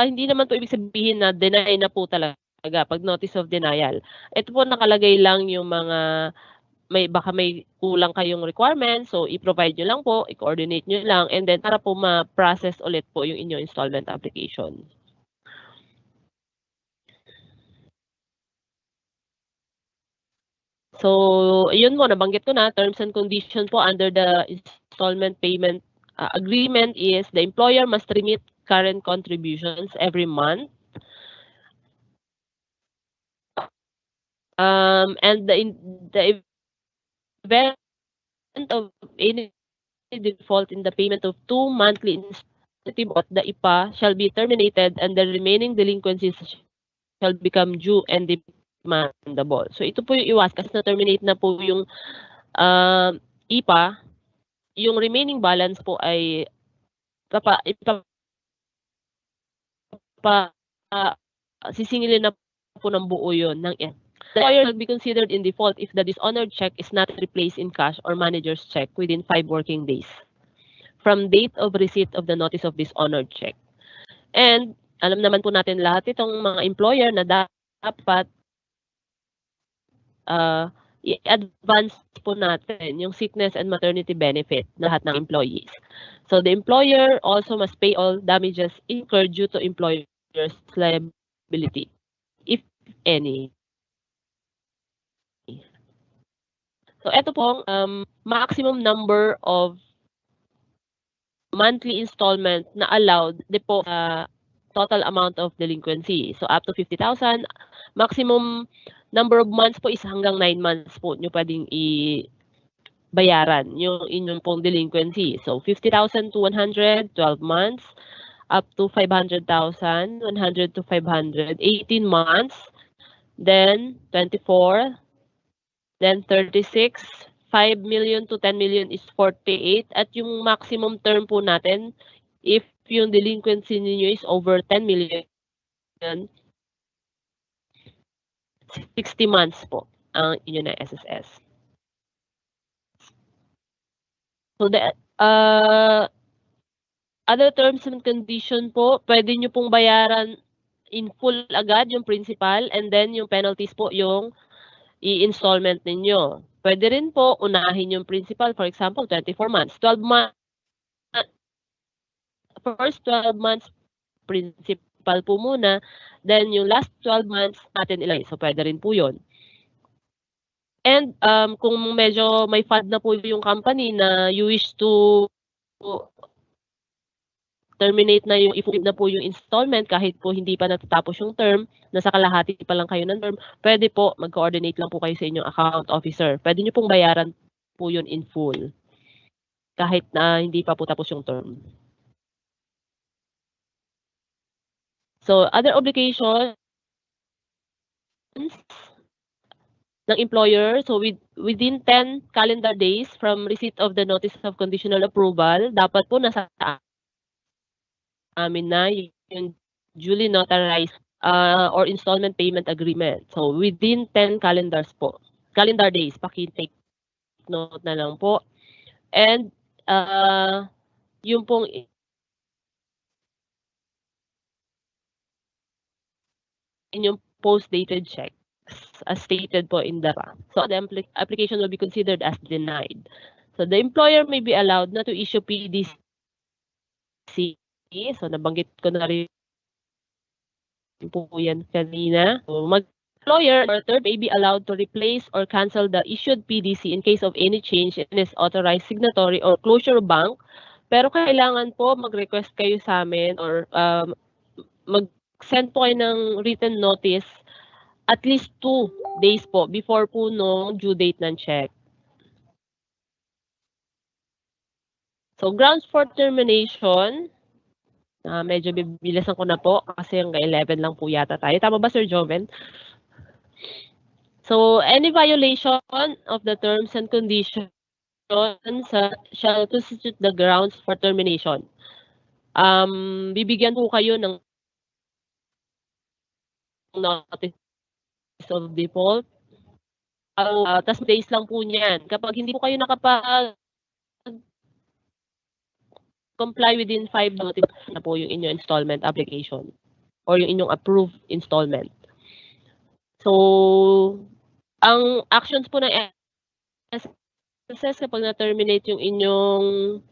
hindi naman po ibig sabihin na deny na po talaga pag notice of denial. Ito po nakalagay lang yung mga baka may kulang kayong requirements, so i-provide nyo lang po, i-coordinate nyo lang, and then para po ma-process ulit po yung inyong installment application. So, ayun mo, nabanggit ko na, terms and conditions po under the installment payment agreement is the employer must remit current contributions every month. And the event of any default in the payment of 2 monthly installments, the IPA shall be terminated and the remaining delinquencies shall become due and demandable. So, ito po yung iwas kasi na-terminate na po yung IPA, yung remaining balance po ay sisingilin na po ng buo yun ng The employer shall be considered in default if the dishonored check is not replaced in cash or manager's check within 5 working days from date of receipt of the notice of dishonored check. And alam naman po natin lahat itong mga employer na dapat i-advance po natin yung sickness and maternity benefit na lahat ng employees. So the employer also must pay all damages incurred due to employer's liability, if any. So ito pong maximum number of monthly installment na allowed depo sa total amount of delinquency. So up to 50,000. Maximum number of months po is hanggang 9 months po nyo pwedeng bayaran yung inyong pong delinquency. So 50,000 to 100, 12 months. Up to 500,000, 100 to 500, 18 months. Then 24, then 36, 5 million to 10 million is 48. At yung maximum term po natin, if yung delinquency ninyo is over 10 million, 60 months po ang inyo na SSS. So the other terms and condition po, pwede nyo pong bayaran in full agad yung principal and then yung penalties po yung i-installment ninyo. Pwede rin po unahin yung principal, for example, 24 months. 12 months, first 12 months principal, principal po muna, then yung last 12 months natin ilagay. So, pwede rin po yun. And kung medyo may fund na po yung company na you wish to terminate na yung i-fulfill na po yung installment kahit po hindi pa natatapos yung term, nasa kalahati pa lang kayo ng term, pwede po mag-coordinate lang po kayo sa inyong account officer. Pwede nyo pong bayaran po yun in full kahit na hindi pa po tapos yung term. So, other obligations ng employer, so within 10 calendar days from receipt of the notice of conditional approval, dapat po nasa amin na yung duly notarized or installment payment agreement. So, within 10 calendar days, paki-take note na lang po. And, yung pong inyong post-dated checks as stated po in the so the application will be considered as denied. So, the employer may be allowed na to issue PDC. So, nabanggit ko na rin po yan kanina. So, employer or third may be allowed to replace or cancel the issued PDC in case of any change in its authorized signatory or closure bank. Pero kailangan po mag-request kayo sa amin or mag-send po kayo ng written notice at least 2 days po before po nung due date ng check. So, grounds for termination, medyo bibilisan ko na po kasi hanggang 11 lang po yata tayo. Tama ba, Sir Joven? So, any violation of the terms and conditions shall constitute the grounds for termination. Bibigyan po kayo ng notice of default. Tas days lang po niyan. Kapag hindi po kayo nakapag-comply within 5 notice na po yung inyong installment application or yung inyong approved installment. So, ang actions po ng SSS kapag na-terminate yung inyong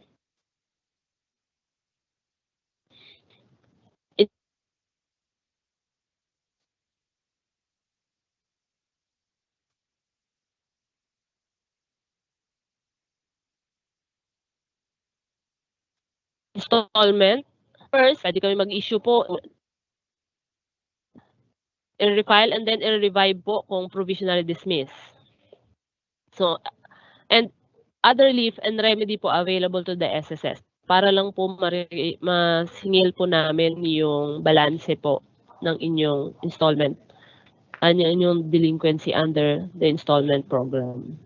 installment, first, pwede kami mag-issue po, i-refile and then i-revive po kung provisionally dismiss. So, and other relief and remedy po available to the SSS para lang po masingil po namin yung balanse po ng inyong installment, inyong delinquency under the installment program.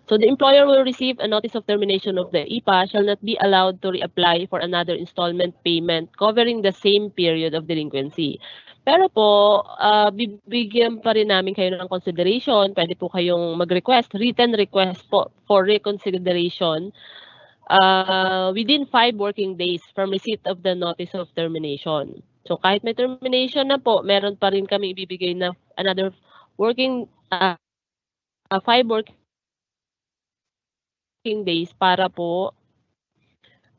So the employer will receive a notice of termination of the IPA shall not be allowed to reapply for another installment payment covering the same period of delinquency. Pero po, bibigyan pa rin namin kayo ng consideration. Pwede po kayong mag-request, written request po for reconsideration within 5 working days from receipt of the notice of termination. So kahit may termination na po, meron pa rin kami ibibigay na another 5 working days para po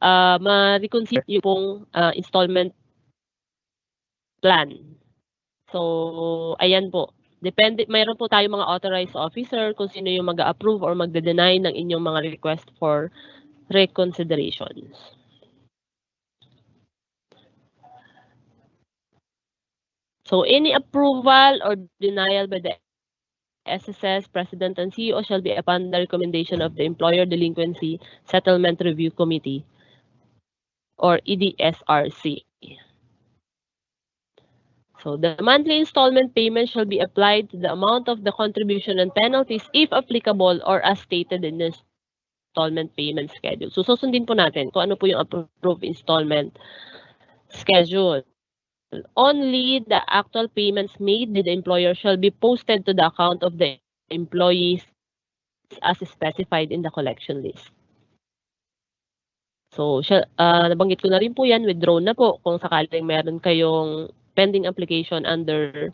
ma-reconsider yung pong installment plan. So, ayan po. Depende, mayroon po tayong mga authorized officer kung sino yung mag-approve or magde-deny ng inyong mga request for reconsiderations. So, any approval or denial by the SSS, President and CEO shall be upon the recommendation of the Employer Delinquency Settlement Review Committee or EDSRC. So the monthly installment payment shall be applied to the amount of the contribution and penalties if applicable or as stated in the installment payment schedule. So susundin po natin kung ano po yung approved installment schedule. Only the actual payments made by the employer shall be posted to the account of the employees as specified in the collection list. So, nabanggit ko na rin po yan, withdraw na po kung sakaling meron kayong pending application under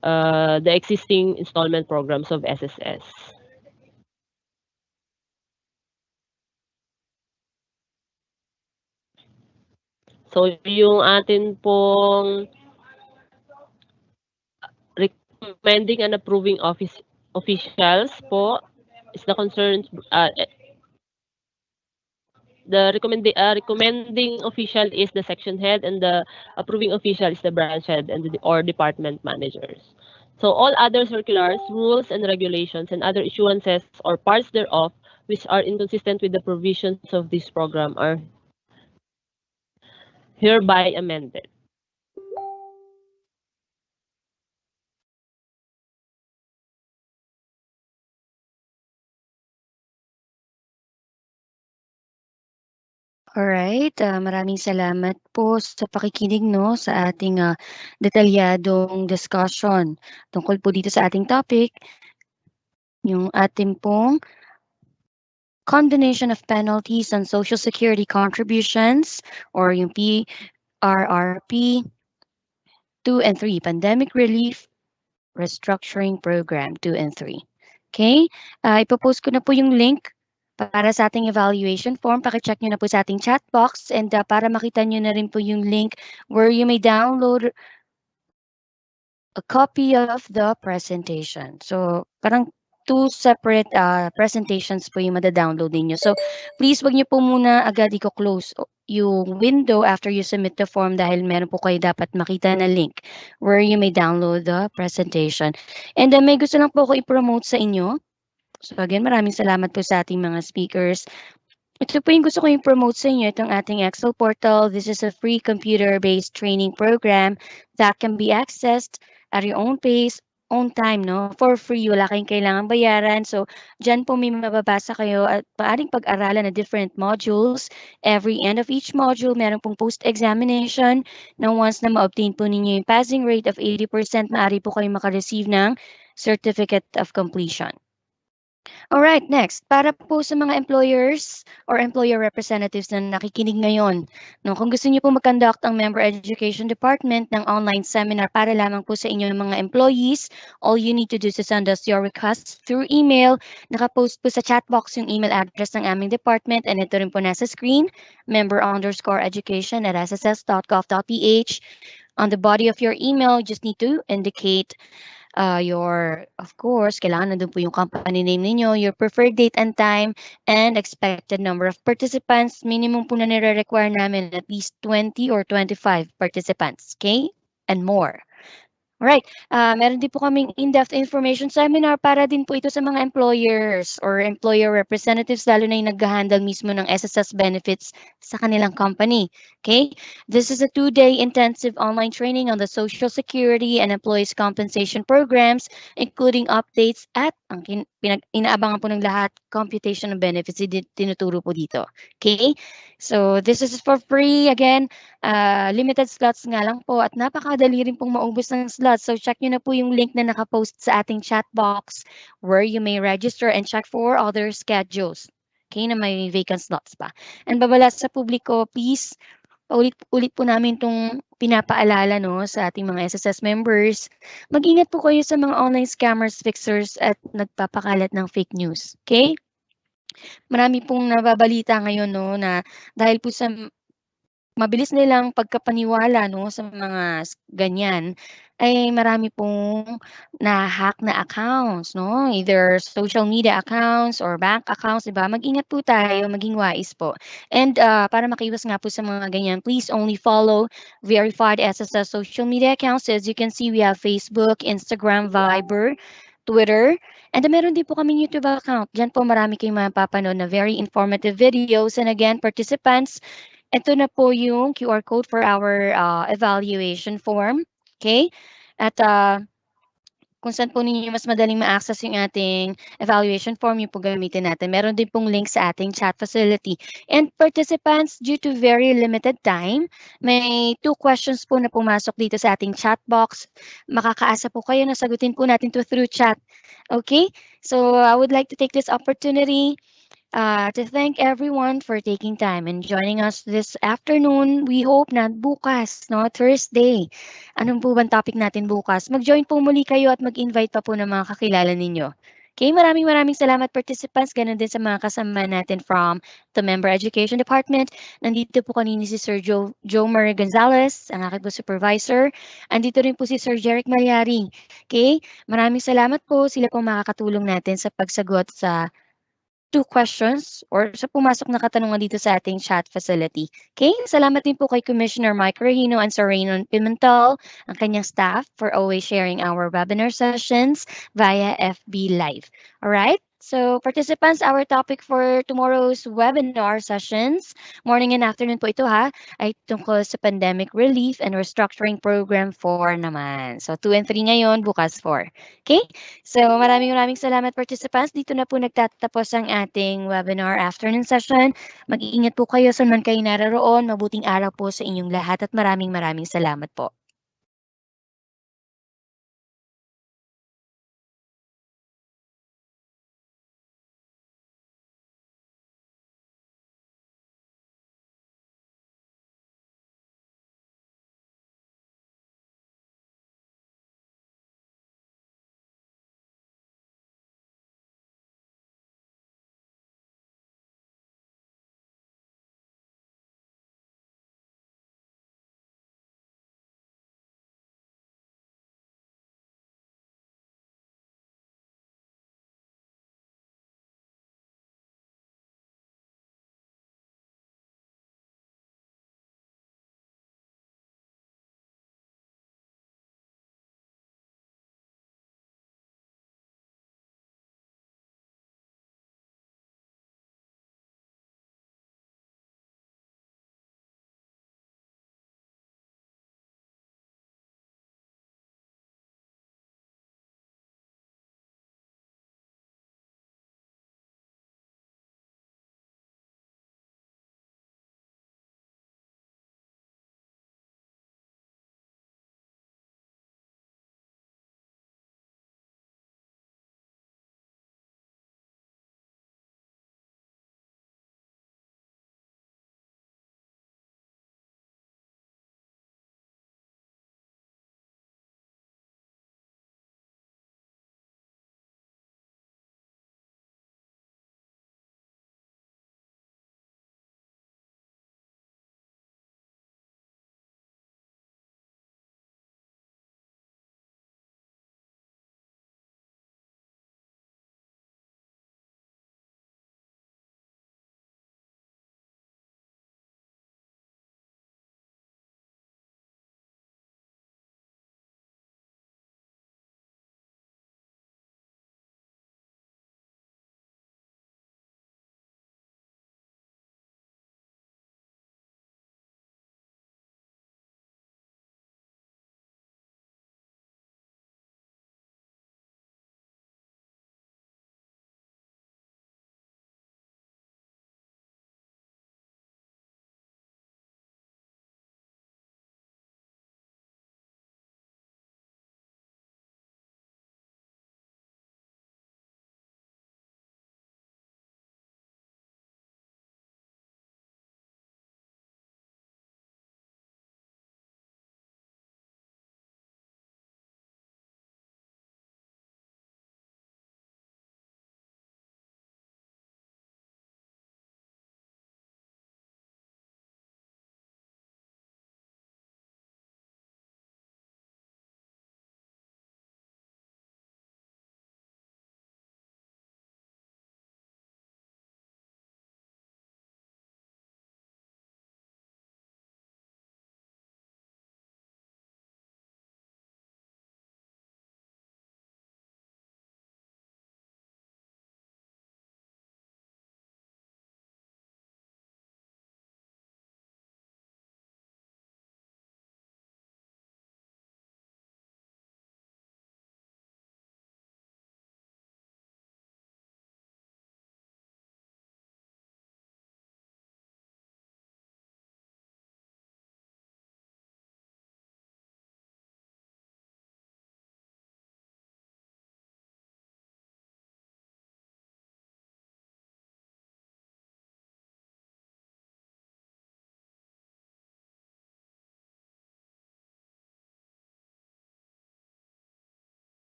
the existing installment programs of SSS. So, yung atin pong recommending and approving officials po is the concerned recommending official is the section head, and the approving official is the branch head and or department managers. So all other circulars, rules, and regulations and other issuances or parts thereof which are inconsistent with the provisions of this program are hereby amended. Alright, maraming salamat po sa pakikinig 'no, sa ating, detalyadong discussion tungkol po dito sa ating topic, yung ating pong condonation of penalties on Social Security contributions or yung PRRP 2 and 3, Pandemic Relief Restructuring Program 2 and 3. Okay, ipo-post ko na po yung link para sa ating evaluation form. Paki-check niyo na po sa ating chat box and, para makita niyo na rin po yung link where you may download a copy of the presentation. So, parang 2 separate, presentations po yung mada-download ninyo. So, please wag niyo po muna agad iko-close yung window after you submit the form dahil meron po kayo dapat makita na link where you may download the presentation. And, may gusto lang po ako i-promote sa inyo. So, again, maraming salamat po sa ating mga speakers. Ito po yung gusto ko i-promote sa inyo, itong ating Excel portal. This is a free computer-based training program that can be accessed at your own pace, own time, no? For free, wala kayong kailangang bayaran. So, dyan po may mababasa kayo at maaaring pag-aralan na different modules. Every end of each module, meron pong post-examination na once na ma-obtain po ninyo yung passing rate of 80%, maaari po kayong makareceive ng Certificate of Completion. Alright, next. Para po sa mga employers or employer representatives na nakikinig ngayon, no, kung gusto niyo po mag-conduct ang Member Education Department ng online seminar para lamang po sa inyong mga employees, all you need to do is to send us your requests through email. Nakapost po sa chat box yung email address ng aming department and ito rin po nasa screen, member_education@sss.gov.ph. On the body of your email, you just need to indicate of course, kailangan nandun po yung company name ninyo, your preferred date and time, and expected number of participants. Minimum po na nire-require namin at least 20 or 25 participants, okay? And more. Alright, meron din po kaming in-depth information seminar para din po ito sa mga employers or employer representatives lalo na yung nagha-handle mismo ng SSS benefits sa kanilang company. Okay? This is a 2-day intensive online training on the Social Security and Employees Compensation Programs, including updates at ang inaabangan po ng lahat, computation of benefits, tinuturo po dito. Okay? So, this is for free. Again, limited slots nga lang po at napakadali rin pong maubos ng slots. So check nyo na po yung link na nakapost sa ating chat box where you may register and check for other schedules. Okay, na may vacant slots pa. And babala sa publiko, please, paulit-ulit po namin itong pinapaalala no, sa ating mga SSS members. Mag-ingat po kayo sa mga online scammers, fixers at nagpapakalat ng fake news. Okay? Marami pong nababalita ngayon no, na dahil po sa mabilis nilang pagkapaniwala 'no, sa mga ganyan, ay marami pong na-hack na accounts 'no, either social media accounts or bank accounts, 'di ba? Mag-ingat po tayo, maging wais po. And, para makiwas nga po sa mga ganyan, please only follow verified SSS social media accounts. As you can see, we have Facebook, Instagram, Viber, Twitter, and meron din po kaming YouTube account. Diyan po marami kayong mapapanood na very informative videos. And again, participants, ito na po yung QR code for our evaluation form. Okay? At kung saan po ninyo mas madaling ma-access yung ating evaluation form, yung po gamitin natin. Meron din pong link sa ating chat facility. And participants, due to very limited time, may 2 questions po na pumasok dito sa ating chat box. Makakaasa po kayo na sagutin po natin to through chat. Okay? So I would like to take this opportunity to thank everyone for taking time and joining us this afternoon. We hope na bukas, no, Thursday. Anong po bang topic natin bukas? Mag-join po muli kayo at mag-invite pa po ng mga kakilala ninyo. Okay, maraming salamat participants. Ganun din sa mga kasama natin from the Member Education Department. Nandito po kanina si Sir Jomer Gonzalez, ang aking po supervisor. Andito rin po si Sir Jeric Malyaring. Okay, maraming salamat po. Sila po makakatulong natin sa pagsagot sa two questions or sa pumasok na katanungan dito sa ating chat facility. Okay? Salamat din po kay Commissioner Mike Regino and Sir Raymond Pimentel, ang kanyang staff, for always sharing our webinar sessions via FB Live. All right? So, participants, our topic for tomorrow's webinar sessions, morning and afternoon po ito ha, ay tungkol sa pandemic relief and restructuring program 4 naman. So, 2 and 3 ngayon, bukas 4. Okay? So maraming salamat participants. Dito na po nagtatapos ang ating webinar afternoon session. Mag-iingat po kayo saan man kayo naroroon. Mabuting araw po sa inyong lahat at maraming salamat po.